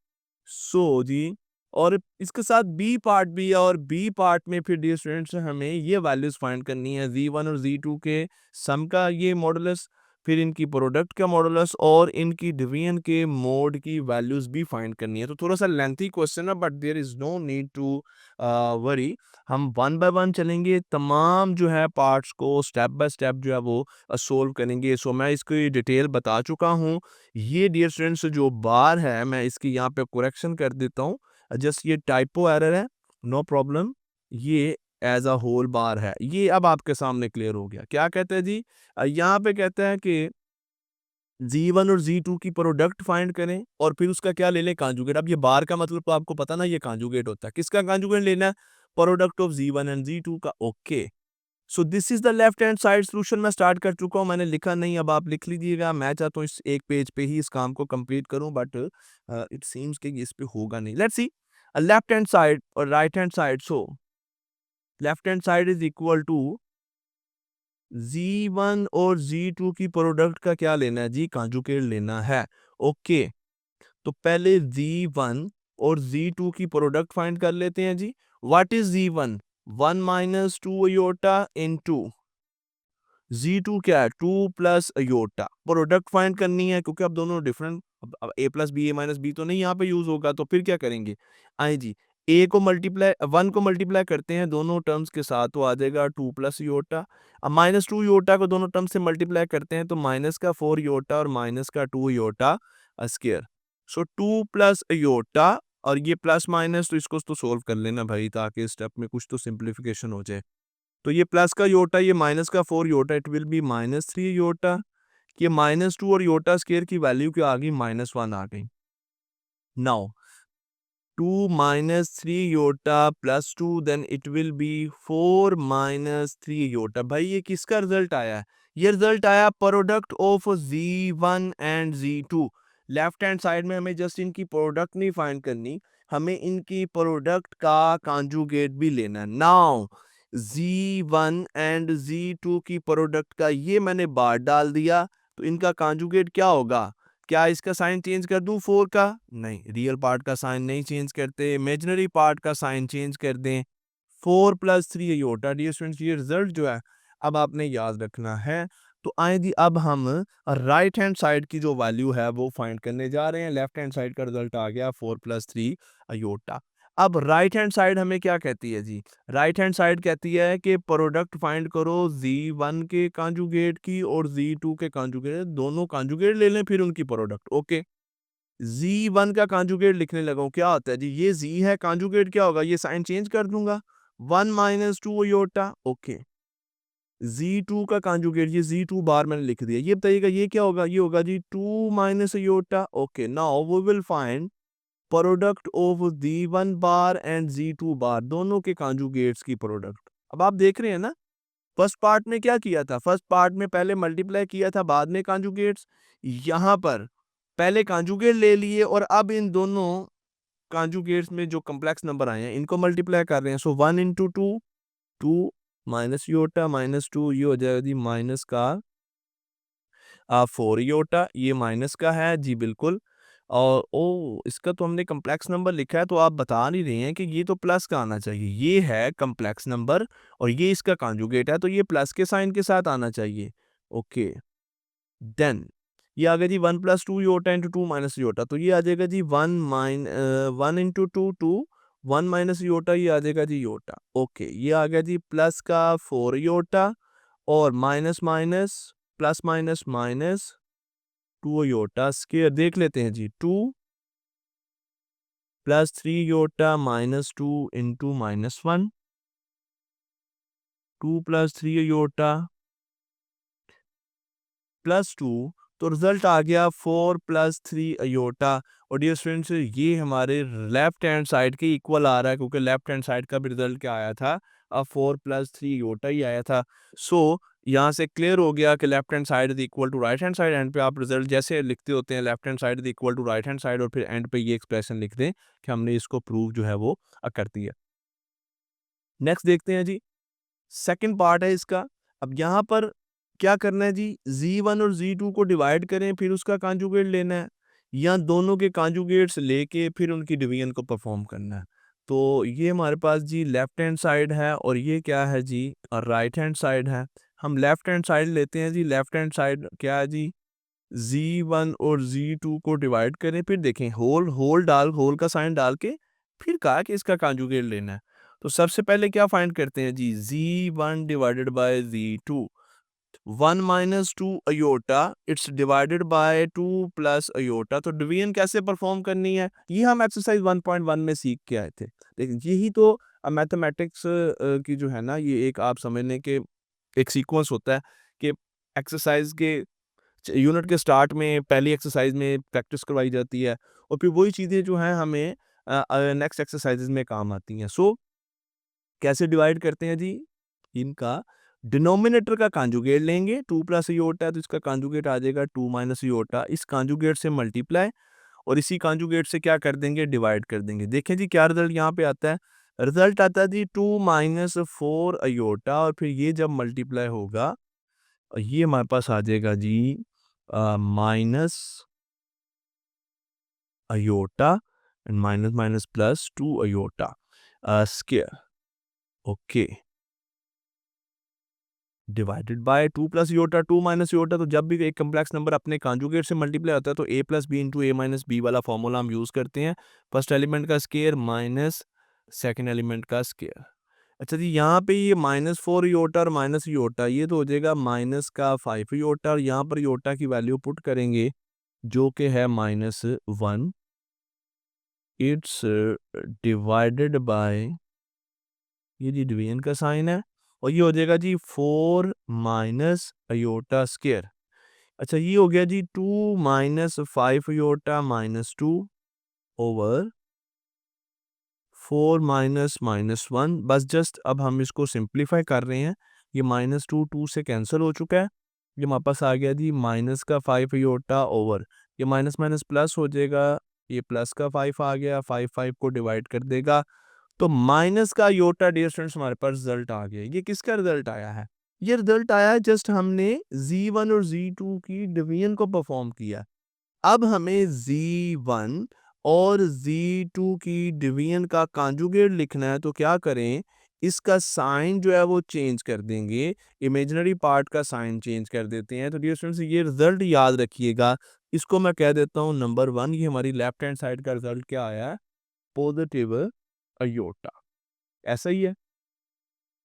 सो जी, और इसके साथ बी पार्ट भी है, और बी पार्ट में फिर डियर स्टूडेंट्स हमें ये वैल्यूज फाइंड करनी है, z1 और z2 के सम का ये मॉडुलस, फिर इनकी प्रोडक्ट का मॉडुलस और इनकी डिवीजन के मोड की वैल्यूज भी फाइंड करनी है। तो थोड़ा सा लेंथी क्वेश्चन है, but there is no need to worry. हम वन बाय वन चलेंगे, तमाम जो है पार्ट्स को स्टेप बाय स्टेप जो है वो सोल्व करेंगे। सो मैं इसकी डिटेल बता चुका हूँ। ये डियर स्टूडेंट्स जो बार है मैं इसकी यहाँ पे करेक्शन कर देता हूँ, जस्ट ये टाइपो एरर है, नो प्रॉब्लम। ये एज अ होल बार है, ये अब आपके सामने क्लियर हो गया। क्या कहते हैं जी, यहाँ पे कहते हैं कि z1 और z2 की प्रोडक्ट फाइंड करें और फिर उसका क्या ले लें, कांजुगेट। अब ये बार का मतलब तो आपको पता ना, ये कांजुगेट होता है। किसका कांजुगेट लेना है, product of z1 and z2 का। Okay, so this is the left hand side solution. मैं स्टार्ट कर चुका हूं, मैंने लिखा नहीं, अब आप लिख लीजिएगा। मैं चाहता हूं इस एक पेज पे ही इस काम को कंप्लीट करूं, बट इट सीम्स कि इस पे होगा नहीं। Let's see, left hand side और right hand side. So left hand side is equal to z1 और z2 की प्रोडक्ट का क्या लेना है जी, कांजुगेट लेना है। ओके, तो पहले z1 और z2 की प्रोडक्ट फाइंड कर लेते हैं जी। What is z1, 1 minus 2 iota into z2 क्या है, 2 प्लस अयोटा। प्रोडक्ट फाइंड करनी है क्योंकि अब दोनों डिफरेंट, अब a plus b, a minus b तो नहीं यहाँ पे यूज होगा, तो फिर क्या करेंगे, आए जी a को मल्टीप्लाई 1 को मल्टीप्लाई करते हैं दोनों टर्म्स के साथ, तो आ जाएगा 2 प्लस योटा। अब माइनस 2 योटा को दोनों टर्म्स से मल्टीप्लाई करते हैं तो माइनस का 4 योटा और माइनस का 2 iota square. So 2 plus Yotta, और ये प्लस माइनस तो इसको तो सोल्व कर लेना भाई, ताकि स्टेप में कुछ तो सिंप्लीफिकेशन हो जाए। तो ये प्लस का योटा, ये माइनस का 4 iota, it will be -3 iota. ये -2 और योटा स्क्वायर की वैल्यू क्या आ गई, -1 आ गई। Now 2 -3 iota plus 2, then it will be 4 -3 iota. भाई ये किसका रिजल्ट आया है, ये रिजल्ट आया product of z1 and z2। Left hand side में हमें जस्ट इनकी प्रोडक्ट नहीं फाइंड करनी, हमें इनकी प्रोडक्ट का कांजुगेट भी लेना है। नाउ z1 एंड z2 की प्रोडक्ट का ये मैंने बार डाल दिया, तो इनका कांजुगेट क्या होगा, क्या इसका साइन चेंज कर दूं 4 का, नहीं, रियल पार्ट का साइन नहीं चेंज करते, इमेजिनरी पार्ट का साइन चेंज कर दें। 4 प्लस 3 अयोटा। डियर स्टूडेंट्स, ये रिजल्ट जो है अब आपने याद रखना है। तो आए जी, अब हम राइट हैंड साइड की जो वैल्यू है वो फाइंड करने जा रहे हैं। लेफ्ट हैंड साइड का रिजल्ट आ गया 4 प्लस 3 अयोटा। अब राइट हैंड साइड हमें क्या कहती है जी, राइट हैंड साइड कहती है कि प्रोडक्ट फाइंड करो z1 के कांजुगेट की और z2 के कांजुगेट, दोनों कांजुगेट ले लें फिर उनकी प्रोडक्ट। ओके, z1 का कांजुगेट लिखने लगा हूं, क्या होता है जी, ये z है, कांजुगेट क्या होगा, ये साइन चेंज कर दूंगा, 1 -2 अयोटा। ओके, z2 का कांजुगेट, ये z2 बार मैंने लिख दिया, ये बताइएगा ये क्या होगा, ये होगा जी 2 minus iota. Okay, now we will find product of z1 bar and z2 bar, दोनों के कांजुगेट्स की प्रोडक्ट। अब आप देख रहे हैं ना, फर्स्ट पार्ट में क्या किया था, फर्स्ट पार्ट में पहले मल्टीप्लाई किया था बाद में कांजुगेट्स, यहाँ पर पहले कांजुगेट ले लिए और अब इन दोनों कांजुगेट्स में जो कॉम्प्लेक्स नंबर आए हैं इनको मल्टीप्लाई कर रहे हैं। सो 1 इंटू 2, 2 माइनस योटा -2, ये हो जाएगा जी माइनस का 4 योटा, ये माइनस का है जी बिल्कुल। और ओ, इसका तो हमने कॉम्प्लेक्स नंबर लिखा है, तो आप बता नहीं रहे हैं कि ये तो प्लस का आना चाहिए, ये है कॉम्प्लेक्स नंबर और ये इसका कांजुगेट है, तो ये प्लस के साइन के साथ आना चाहिए। ओके, देन ये आ गया जी 1 + 2 योटा इंटू 2 माइनस योटा, तो ये आ जाएगा जी 1 इंटू 2, 2 1 माइनस योटा ये आ जाएगा जी योटा। ओके, ये आ गया जी प्लस का 4 योटा और minus minus plus minus minus 2 iota square देख लेते हैं जी। 2 plus 3 iota minus 2 into minus 1, 2 plus 3 iota plus 2, तो रिजल्ट आ गया 4 प्लस 3 अयोटा। और डियर स्टूडेंट्स ये हमारे लेफ्ट हैंड साइड के इक्वल आ रहा है, क्योंकि लेफ्ट हैंड साइड का भी रिजल्ट क्या आया था, अब 4 प्लस 3 अयोटा ही आया था। सो यहाँ से क्लियर हो गया कि left hand side is equal to right hand side. End पे आप रिजल्ट जैसे लिखते होते हैं, left hand side is equal to right hand side, और फिर एंड पे ये एक्सप्रेशन लिख दें कि हमने इसको प्रूव जो है वो कर दिया। नेक्स्ट देखते हैं जी, सेकंड पार्ट है इसका। अब यहाँ पर क्या करना है जी, z1 और z2 को डिवाइड करें फिर उसका कॉन्जुगेट लेना है, या दोनों के कॉन्जुगेट्स लेके फिर उनकी डिवीजन को परफॉर्म करना है। तो ये हमारे पास जी लेफ्ट हैंड साइड है और ये क्या है जी राइट हैंड साइड है। हम लेफ्ट हैंड साइड लेते हैं जी। लेफ्ट हैंड साइड क्या है जी, z1 और z2 को डिवाइड करें, फिर देखें होल होल का साइन डाल के फिर कहा कि इसका कॉन्जुगेट लेना है। तो सबसे पहले क्या फाइंड करते हैं जी, z1 divided by z2, 1 minus 2 iota it's divided by 2 plus iota. तो डिवीजन कैसे परफॉर्म करनी है ये हम एक्सरसाइज 1.1 में सीख के आए थे। लेकिन यही तो मैथमेटिक्स की जो है ना, ये एक आप समझने के एक सीक्वेंस होता है कि एक्सरसाइज के यूनिट के स्टार्ट में पहली एक्सरसाइज में प्रैक्टिस करवाई जाती है और फिर वही चीज़ें जो हैं हमें नेक्स्ट एक्सरसाइजेज में काम आती हैं। सो कैसे डिवाइड करते हैं जी, इनका डिनोमिनेटर का कॉन्जुगेट लेंगे। 2 प्लस योटा है तो इसका कॉन्जुगेट आ जाएगा 2 माइनस योटा। इस कॉन्जुगेट से मल्टीप्लाई और इसी कॉन्जुगेट से क्या कर देंगे, डिवाइड कर देंगे। देखें जी क्या रिजल्ट यहाँ पे आता है, रिजल्ट आता है जी 2 माइनस 4 अयोटा, और फिर ये जब मल्टीप्लाई होगा ये हमारे पास आ जाएगा जी minus iota and minus minus plus 2 iota square. Okay, divided by 2 plus iota 2 minus iota. तो जब भी एक कम्प्लेक्स नंबर अपने कॉन्जुगेट से मल्टीप्लाई होता है तो a plus B into A minus B वाला फॉर्मूला हम यूज़ करते हैं। फर्स्ट एलिमेंट का स्क्वायर माइनस सेकंड एलिमेंट का स्क्वायर। अच्छा जी, यहाँ पे ये माइनस 4 योटा और माइनस योटा ये तो हो जाएगा माइनस का 5 योटा, और यहाँ पर योटा की वैल्यू पुट करेंगे जो कि है -1। इट्स डिवाइडेड बाय, ये जी डिवीजन का साइन है, और ये हो जाएगा जी 4 माइनस अयोटा स्क्वायर। अच्छा, ये हो गया जी 2 minus 5 iota minus 2 over 4 minus minus 1। बस जस्ट अब हम इसको सिंप्लीफाई कर रहे हैं। ये माइनस 2 2 से कैंसिल हो चुका है। ये हमारे पास आ गया जी माइनस का 5 अयोटा ओवर, ये माइनस माइनस प्लस हो जाएगा, ये प्लस का 5 आ गया, 5 5 को डिवाइड कर देगा। तो माइनस का योटा डियर स्टूडेंट्स हमारे पास रिजल्ट आ गया। ये किसका रिजल्ट आया है, ये रिजल्ट आया है जस्ट हमने z1 और z2 की डिवीजन को परफॉर्म किया। अब हमें z1 और z2 की डिवीजन का कॉन्जुगेट लिखना है, तो क्या करें, इसका साइन जो है वो चेंज कर देंगे, इमेजिनरी पार्ट का साइन चेंज कर देते हैं। तो डियर स्टूडेंट्स ये रिजल्ट याद रखिएगा, इसको मैं कह देता हूँ नंबर 1। ये हमारी लेफ्ट हैंड साइड का रिजल्ट क्या आया है, पॉजिटिव अयोटा। ऐसा ही है।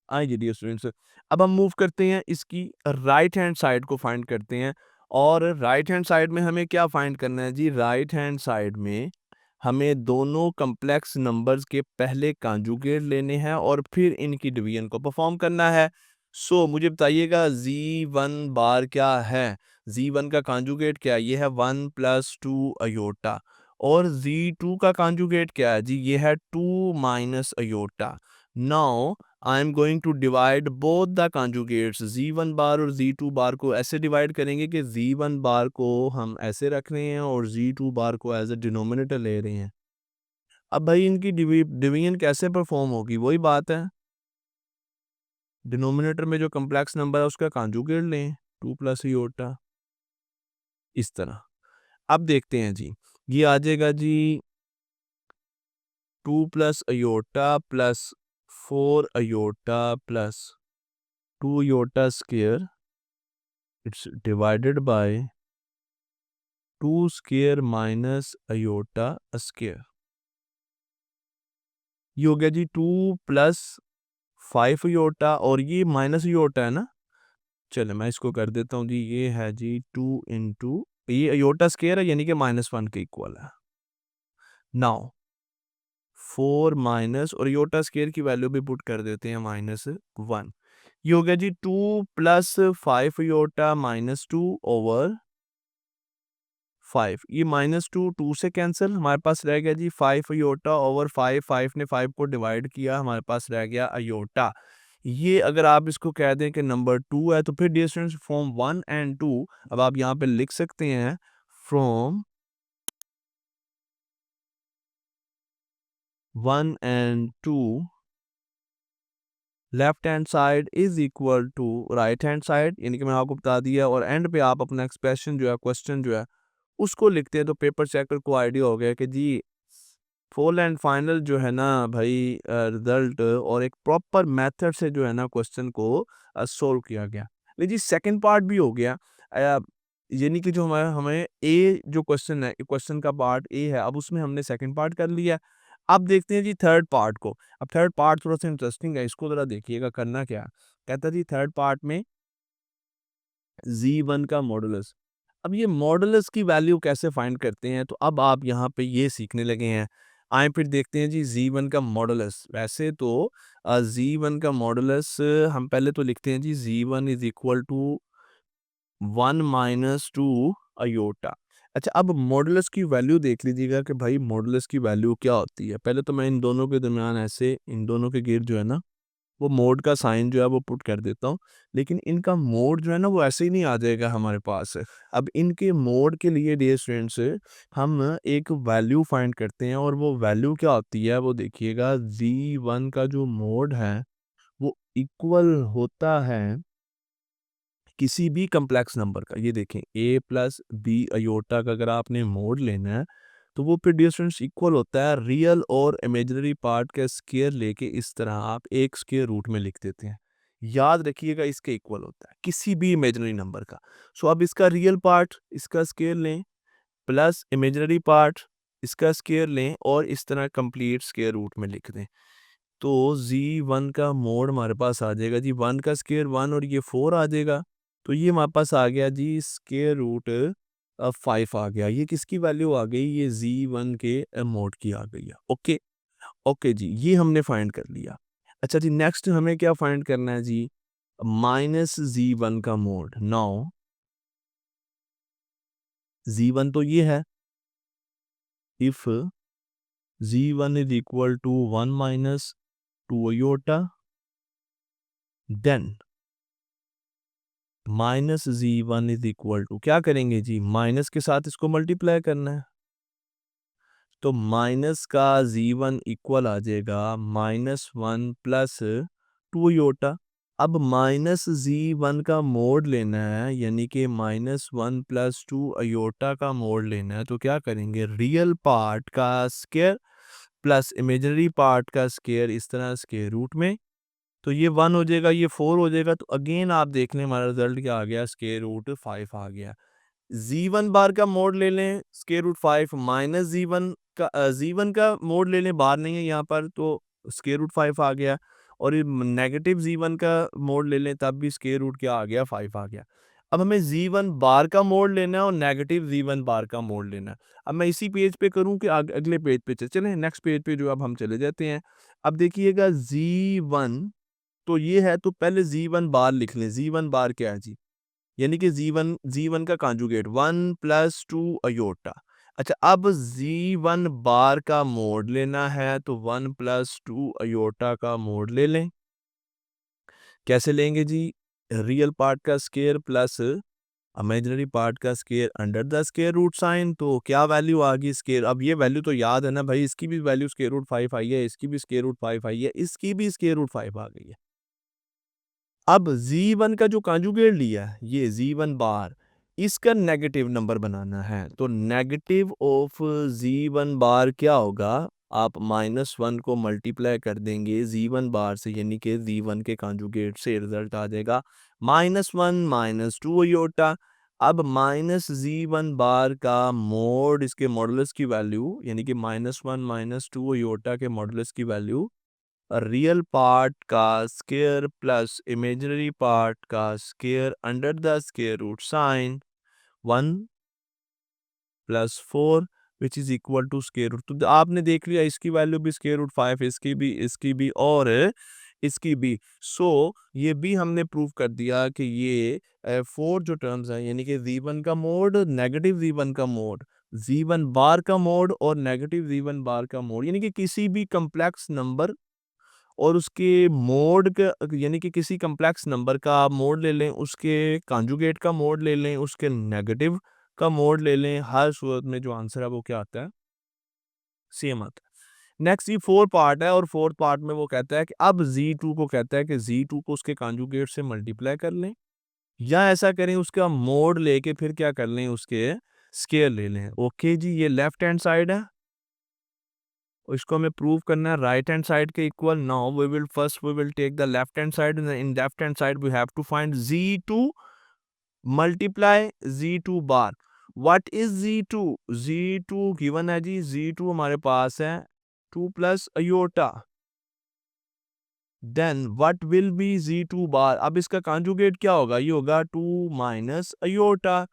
आइए डियर स्टूडेंट्स, अब हम मूव करते हैं इसकी राइट हैंड साइड को फाइंड करते हैं। और राइट हैंड साइड में हमें क्या फाइंड करना है जी, राइट हैंड साइड में हमें दोनों कम्प्लेक्स नंबर्स के पहले कॉन्जुगेट लेने हैं और फिर इनकी डिवीजन को परफॉर्म करना है। सो मुझे बताइएगा z1 बार क्या है, z1 का कॉन्जुगेट क्या है, ये है 1 प्लस 2 अयोटा, और z2 का कॉन्जुगेट क्या है जी, ये है 2 minus iota. Now I am going to divide both the conjugates, z1 bar और z2 बार को ऐसे डिवाइड करेंगे कि z1 बार को हम ऐसे रख रहे हैं और z2 बार को एज ए डिनोमिनेटर ले रहे हैं। अब भाई इनकी डिवीजन कैसे परफॉर्म होगी, वही बात है, डिनोमिनेटर में जो कम्प्लेक्स नंबर है उसका कॉन्जुगेट लें 2 प्लस योटा, इस तरह। अब देखते हैं जी, ये आ जाएगा जी 2 plus iota plus 4 iota plus 2 iota square, it's divided by 2 square minus iota square. ये हो गया जी 2 प्लस 5 योटा और ये माइनस योटा है ना। चलो मैं इसको कर देता हूँ जी, ये है जी 2 इंटू ये योटा स्केयर है यानी कि -1 के इक्वल है। नाउ 4 माइनस और योटा स्केयर की वैल्यू भी पुट कर देते हैं -1। ये हो गया जी 2 प्लस 5 योटा -2 ओवर 5। ये -2 2 से कैंसिल, हमारे पास रह गया जी 5 अयोटा ओवर 5। 5 ने 5 को डिवाइड किया, हमारे पास रह गया अयोटा। ये अगर आप इसको कह दें कि नंबर 2 है तो फिर डियर स्टूडेंट्स फ्रॉम 1 एंड 2 अब आप यहाँ पे लिख सकते हैं from 1 and 2 left hand side is equal to right hand side, यानी कि मैंने आपको बता दिया। और एंड पे आप अपना एक्सप्रेशन जो है, क्वेश्चन जो है उसको लिखते हैं तो पेपर चेकर को आइडिया हो गया कि जी फुल एंड फाइनल जो है ना भाई रिजल्ट और एक प्रॉपर मेथड से जो है ना क्वेश्चन को सोल्व किया गया। लेकिन जी सेकंड पार्ट भी हो गया, यानी कि जो हमारा हमें ए जो क्वेश्चन है, क्वेश्चन का पार्ट ए है, अब उसमें हमने सेकंड पार्ट कर लिया। अब देखते हैं जी थर्ड पार्ट को। अब थर्ड पार्ट थोड़ा सा इंटरेस्टिंग है, इसको जरा देखिएगा करना क्या है। कहता है जी थर्ड पार्ट में z1 का मॉडुलस। अब ये मॉडुलस की वैल्यू कैसे फाइंड करते हैं, तो अब आप यहाँ पे ये सीखने लगे हैं। आए फिर देखते हैं जी z1 का मॉडुलस। वैसे तो z1 का मॉडुलस हम पहले तो लिखते हैं जी z1 is equal to 1 minus 2 iota. अच्छा, अब मॉडुलस की वैल्यू देख लीजिएगा कि भाई मॉडुलस की वैल्यू क्या होती है। पहले तो मैं इन दोनों के दरमियान ऐसे इन दोनों के गिर्द जो है ना वो मोड का साइन जो है वो पुट कर देता हूँ। लेकिन इनका मोड जो है ना वो ऐसे ही नहीं आ जाएगा हमारे पास। अब इनके मोड के लिए डियर स्टूडेंट्स हम एक वैल्यू फाइंड करते हैं और वो वैल्यू क्या होती है वो देखिएगा। z1 का जो मोड है वो इक्वल होता है किसी भी कम्प्लेक्स नंबर का। ये देखें a प्लस बी अयोटा का अगर आपने मोड लेना है तो वो फिर डिस्टेंस इक्वल होता है रियल और इमेजिनरी पार्ट का स्क्वायर लेके इस तरह आप एक स्क्वायर रूट में लिख देते हैं। याद रखिएगा इसके इक्वल होता है किसी भी इमेजिनरी नंबर का। सो अब इसका रियल पार्ट इसका स्क्वायर लें प्लस इमेजिनरी पार्ट इसका स्क्वायर लें और इस तरह कंप्लीट स्क्वायर रूट में लिख दें। तो z1 का मोड हमारे पास आ जाएगा जी 1 का स्क्वायर 1 और ये 4 आ जाएगा। तो ये हमारे पास आ गया जी स्क्वायर रूट 5 आ गया। ये किसकी वैल्यू आ गई, ये z1 के मोड की आ गई है। ओके ओके जी, ये हमने फाइंड कर लिया। अच्छा जी, नेक्स्ट हमें क्या फाइंड करना है जी, -z1 का मोड। नाउ z1 तो ये है, if z1 is equal to 1 minus 2 iota then -z1 is equal to क्या करेंगे जी, माइनस के साथ इसको मल्टीप्लाई करना है। तो माइनस का z1 इक्वल आ जाएगा -1 प्लस 2 योटा। अब -z1 का मोड लेना है यानी कि -1 प्लस 2 अयोटा का मोड लेना है तो क्या करेंगे, रियल पार्ट का स्क्वायर प्लस इमेजिनरी पार्ट का स्क्वायर इस तरह स्क्वायर रूट में। तो ये 1 हो जाएगा, ये 4 हो जाएगा। तो अगेन आप देख लें हमारा रिजल्ट क्या आ गया, स्क्वायर रूट 5 आ गया। z1 बार का मोड ले लें स्क्वायर रूट 5 माइनस z1 का मोड ले लें, बार नहीं है यहाँ पर तो स्क्वायर रूट 5 आ गया। और ये नेगेटिव z1 का मोड ले लें तब भी स्क्वायर रूट क्या आ गया, 5 आ गया। अब हमें z1 बार का मोड लेना है और नेगेटिव z1 बार का मोड लेना है। अब मैं इसी पेज पे करूं कि अगले पेज पे चलें, नेक्स्ट पेज पे जो अब हम चले जाते हैं। अब देखिएगा z1 तो ये है, तो पहले z1 बार लिख लें। z1 बार क्या है जी, यानी कि जी वन का कॉन्जुगेट 1 प्लस 2 अयोटा। अच्छा, अब z1 बार का मोड लेना है तो 1 प्लस 2 अयोटा का मोड ले लें। कैसे लेंगे जी, रियल पार्ट का स्क्वायर प्लस इमेजिनरी पार्ट का square under the square root sign. तो क्या वैल्यू आ गई स्क्वायर, अब ये वैल्यू तो याद है ना भाई, इसकी भी वैल्यू स्क्वायर रूट 5 आई है, इसकी भी स्क्वायर रूट 5 आई है, इसकी भी स्क्वायर रूट 5 आ गई है। अब z1 का जो कॉन्जुगेट लिया है ये z1 बार, इसका नेगेटिव नंबर बनाना है। तो नेगेटिव ऑफ z1 बार क्या होगा, आप -1 को मल्टीप्लाई कर देंगे z1 बार से यानी कि z1 के कॉन्जुगेट से, रिजल्ट आ जाएगा -1 -2 अयोटा। अब माइनस z1 बार का मोड इसके मॉडुलस की वैल्यू यानी कि -1 -2 योटा के मॉडुलस की वैल्यू रियल पार्ट का स्क्वायर प्लस इमेजिनरी पार्ट का square under the square root sign 1 plus 4 which is equal to square root. तो आपने देख लिया इसकी वैल्यू भी स्क्वायर रूट 5, इसकी भी और इसकी भी। सो ये भी हमने प्रूव कर दिया कि ये 4 जो टर्म्स हैं यानी कि z1 का मोड, नेगेटिव z1 का मोड, z1 बार का मोड और नेगेटिव z1 बार का मोड, यानी कि किसी भी कम्प्लेक्स नंबर और उसके मोड का यानी कि किसी कम्प्लेक्स नंबर का आप मोड ले लें, उसके कॉन्जुगेट का मोड ले लें, उसके नेगेटिव का मोड ले लें, हर सूरत में जो आंसर है वो क्या आता है, सेम आता है। नेक्स्ट ये 4 पार्ट है और 4th पार्ट में वो कहता है कि अब z2 को कहता है कि z2 को उसके कॉन्जुगेट से मल्टीप्लाई कर लें या ऐसा करें उसका मोड लेके फिर क्या कर लें, उसके स्क्वायर ले लें। ओके जी, ये लेफ्ट हैंड साइड है और इसको हमें प्रूव करना है राइट हैंड साइड के equal. Now we will take the left hand side, in left hand side we have to find z2 multiply z2 bar. What is z2? z2 given है जी, z2 हमारे पास है 2 plus अयोटा। Then what will be z2 bar? अब इसका conjugate क्या होगा, ये होगा 2 minus iota.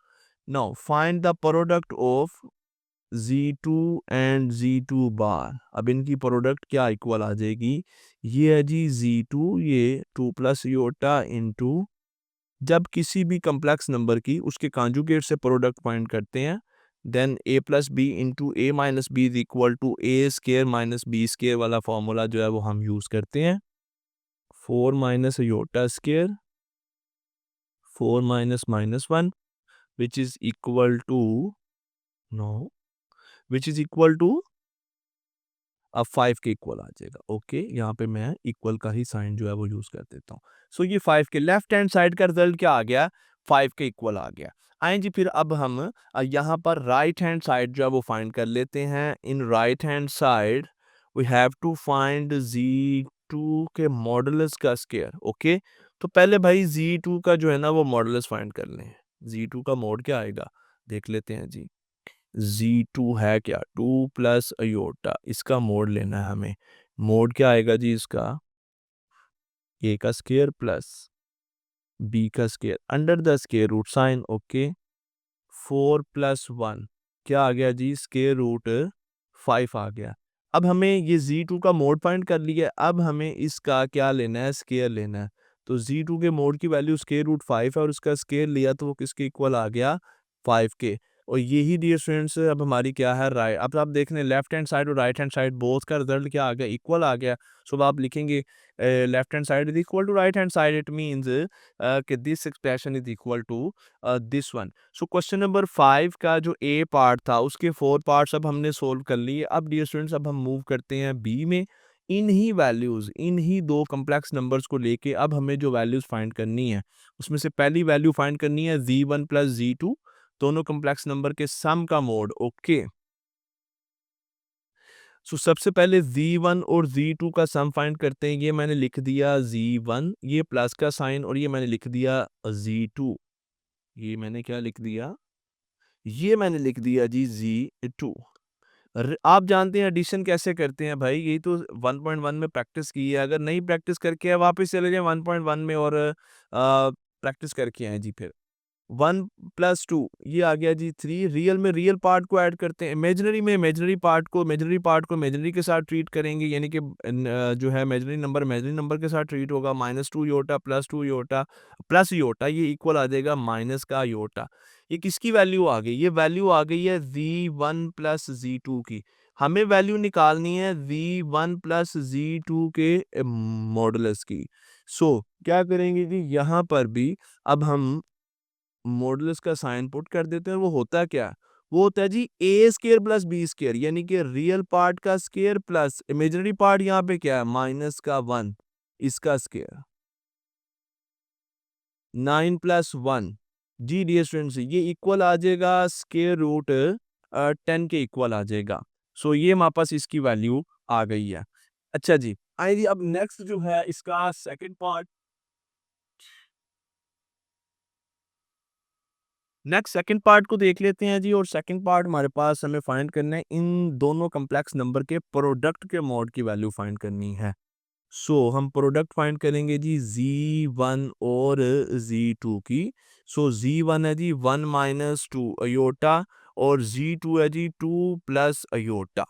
Now find the product of z2 and z2 bar. अब इनकी प्रोडक्ट क्या इक्वल आ जाएगी, ये है जी z2, ये 2 प्लस योटा इंटू, जब किसी भी कम्प्लेक्स नंबर की उसके कॉन्जुगेट से प्रोडक्ट फाइंड करते हैं, then a plus B into A minus b is equal to A square minus B square वाला फॉर्मूला जो है वो हम यूज करते हैं। 4 minus iota square 4 minus minus 1 which is equal to, no, which is equal to, अब 5 के equal आ जाएगा। ओके, यहाँ पे मैं इक्वल का ही साइन जो है वो यूज कर देता हूँ। सो ये 5 के लेफ्ट हैंड साइड का रिजल्ट क्या आ गया, 5 के इक्वल आ गया। आए जी फिर अब हम यहाँ पर राइट हैंड साइड जो है वो फाइंड कर लेते हैं। In right hand side we have to find z2 के मॉडुलस का स्क्वायर। ओके, तो पहले भाई z2 का जो है ना वो मॉडुलस फाइंड कर लें। z2 का मोड क्या आएगा देख लेते हैं जी। z2 है क्या, 2 प्लस अयोटा, इसका मोड लेना है हमें। मोड क्या आएगा जी इसका, a का स्क्वायर प्लस b का square under the square root sign. Okay, 4 plus 1 क्या आ गया जी, स्क्वायर रूट 5 आ गया। अब हमें ये z2 का मोड फाइंड कर लिया, अब हमें इसका क्या लेना है, स्क्वायर लेना है। तो z2 के मोड की वैल्यू स्क्वायर रूट 5 है और उसका स्क्वायर लिया तो वो किसके इक्वल आ गया, 5 के। और यही डियर स्टूडेंट्स अब हमारी क्या है राइट, अब आप देख रहे हैं लेफ्ट हैंड साइड और राइट हैंड साइड बोथ का रिजल्ट क्या आ गया, इक्वल आ गया। सो अब आप लिखेंगे left hand side is equal to right hand side, it means कि this expression is equal to this one. So question number 5 का जो ए पार्ट था उसके 4 पार्ट्स अब हमने सोल्व कर लिए। अब डियर स्टूडेंट्स अब हम मूव करते हैं बी में। इन ही दो कम्प्लेक्स नंबर्स को लेके अब हमें जो वैल्यूज फाइंड करनी है उसमें से पहली वैल्यू फाइंड करनी है z1 प्लस z2, दोनों कम्प्लेक्स नंबर के सम का मोड। ओके, सो सबसे पहले z1 और z2 का सम फाइंड करते हैं। ये मैंने लिख दिया z1, ये प्लस का साइन, और ये मैंने लिख दिया z2। ये मैंने क्या लिख दिया, ये मैंने लिख दिया जी z2। आप जानते हैं एडिशन कैसे करते हैं भाई, यही तो 1.1 में प्रैक्टिस की है। अगर नहीं प्रैक्टिस करके है वापस चले जाए 1.1 में और प्रैक्टिस करके आए जी। फिर 1 प्लस 2 ये आ गया जी 3। रियल में रियल पार्ट को ऐड करते हैं, इमेजिनरी में इमेजिनरी के साथ ट्रीट करेंगे, यानी कि जो है इमेजिनरी नंबर के साथ ट्रीट होगा। -2 iota plus 2 iota plus iota, ये इक्वल आ जाएगा माइनस का योटा। ये किसकी वैल्यू आ गई, ये वैल्यू आ गई है z1 प्लस z2 की। हमें वैल्यू निकालनी है z1 प्लस z2 के मॉडुलस की। सो क्या करेंगे जी, यहाँ पर भी अब हम मॉडुलस का साइन पुट कर देते हैं। वो होता क्या, वो होता है जी ए स्केयर प्लस बी स्केयर, यानी कि रियल पार्ट का स्केयर प्लस इमेजिनरी पार्ट यहाँ पे क्या है माइनस का 1, इसका स्केयर 9 प्लस 1। जी डियर स्टूडेंट्स ये इक्वल आ जाएगा स्केयर रूट 10 के इक्वल आ जाएगा। सो ये हमारे पास इसकी वैल्यू आ गई है। अच्छा जी, आइए जी अब नेक्स्ट जो है इसका second part. Next second part को देख लेते हैं जी, और सेकंड पार्ट हमारे पास हमें फाइंड करना है इन दोनों कॉम्प्लेक्स नंबर के प्रोडक्ट के मॉड की वैल्यू फाइंड करनी है। सो हम प्रोडक्ट फाइंड करेंगे जी z1 और z2 की। सो z1 है जी 1 माइनस 2 अयोटा और z2 है जी 2 प्लस अयोटा।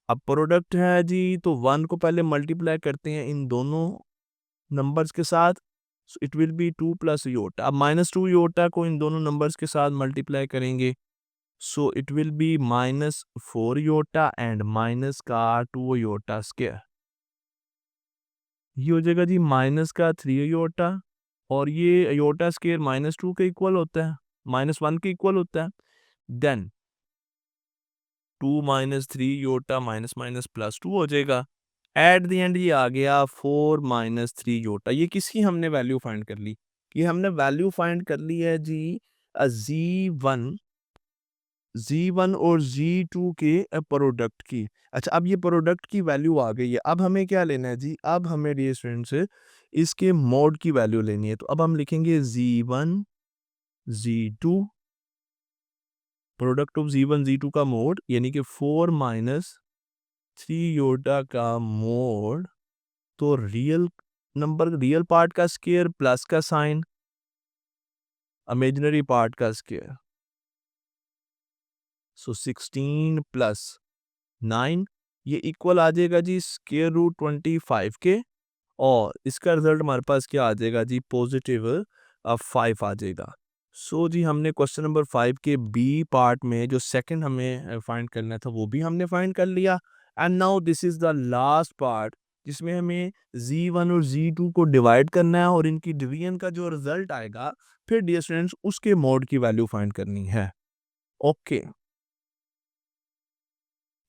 अब प्रोडक्ट है जी तो 1 को पहले मल्टीप्लाई करते हैं इन दोनों नंबर्स के साथ, so it will be 2 plus iota. अब माइनस 2 योटा को इन दोनों नंबर्स के साथ मल्टीप्लाई करेंगे, so it will be minus 4 iota and minus का 2 योटा स्क्वायर। ये हो जाएगा जी माइनस का 3 योटा, और ये योटा स्क्वायर माइनस 2 के इक्वल होता है, माइनस 1 के इक्वल होता है। Then 2 minus 3 iota minus minus plus 2 हो जाएगा। एट द एंड ये आ गया 4 माइनस 3 योटा। ये किसकी हमने वैल्यू फाइंड कर ली? ये हमने वैल्यू फाइंड कर ली है जी Z1 और Z2 के प्रोडक्ट की। अच्छा, अब ये प्रोडक्ट की वैल्यू आ गई है। अब हमें क्या लेना है जी? अब हमें डियर स्टूडेंट्स इसके मोड की वैल्यू लेनी है। तो अब हम लिखेंगे Z1 Z2, product of Z1 Z2 का मोड यानी कि 4 माइनस 3 योटा का मोड। तो रियल नंबर, रियल पार्ट का स्क्वायर प्लस का साइन, इमेजिनरी पार्ट का स्क्वायर। सो 16 प्लस 9 ये इक्वल आ जाएगा जी स्क्वायर रूट 25 के, और इसका रिजल्ट हमारे पास क्या आ जाएगा जी? पॉजिटिव 5 आ जाएगा। सो जी हमने क्वेश्चन नंबर 5 के बी पार्ट में जो सेकंड हमें फाइंड करना था वो भी हमने फाइंड कर लिया। And now this is the last part जिसमें हमें Z1 और Z2 को डिवाइड करना है, और इनकी डिवीजन का जो रिजल्ट आएगा फिर डियर स्टूडेंट्स उसके मोड की वैल्यू फाइंड करनी है। Okay,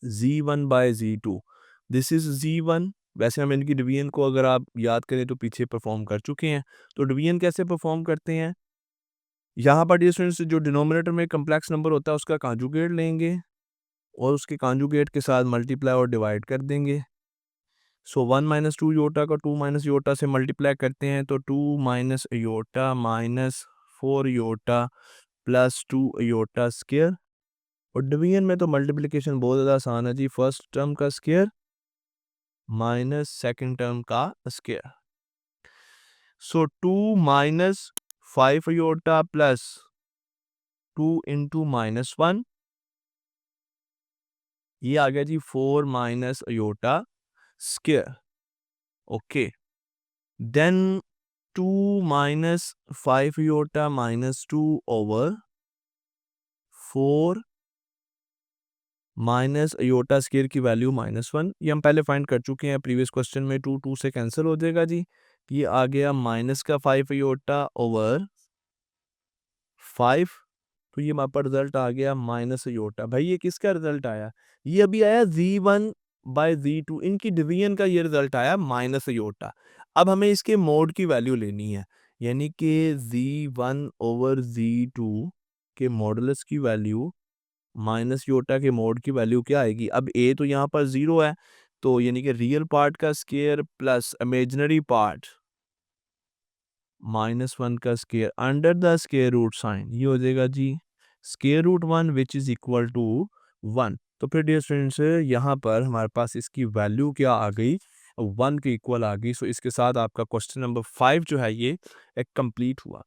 Z1 by Z2, this is Z1। वैसे हम इनकी डिवीजन को अगर आप याद करें तो पीछे परफॉर्म कर चुके हैं। तो डिवीजन कैसे परफॉर्म करते हैं? यहाँ पर डियर स्टूडेंट्स जो डिनोमिनेटर में कम्प्लेक्स नंबर होता है उसका कॉन्जुगेट लेंगे और उसके कॉन्जुगेट के साथ मल्टीप्लाई और डिवाइड कर देंगे। सो 1 माइनस 2 योटा का 2 माइनस योटा से मल्टीप्लाई करते हैं तो 2 minus iota minus 4 iota plus 2 iota square. और डिवीजन में तो मल्टीप्लिकेशन बहुत ज़्यादा आसान है जी, फर्स्ट टर्म का स्क्वायर माइनस सेकंड टर्म का square. So 2 minus 5 iota plus 2 into minus 1, ये आ गया जी 4 minus iota square. Okay, then 2 minus 5 iota minus 2 over 4 minus iota square की वैल्यू माइनस 1। ये हम पहले फाइंड कर चुके हैं प्रीवियस क्वेश्चन में। 2 2 से कैंसिल हो जाएगा जी। ये आ गया माइनस का 5 योटा ओवर 5। तो ये हमारे पास रिजल्ट आ गया माइनस योटा। भाई ये किसका रिजल्ट आया? ये अभी आया Z1 बाय Z2, इनकी डिवीजन का ये रिजल्ट आया माइनस योटा। अब हमें इसके मोड की वैल्यू लेनी है, यानी कि Z1 ओवर Z2 के मॉडुलस की वैल्यू माइनस योटा के मोड की वैल्यू क्या आएगी? अब ए तो यहाँ पर 0 है, तो यानी कि रियल पार्ट का square plus imaginary part minus 1 का square under the square root sign, ये हो जाएगा जी square root 1 which is equal to 1। तो फिर डियर स्टूडेंट्स यहाँ पर हमारे पास इसकी वैल्यू क्या आ गई? 1 के इक्वल आ गई। सो इसके साथ आपका क्वेश्चन नंबर 5 जो है ये एक कंप्लीट हुआ।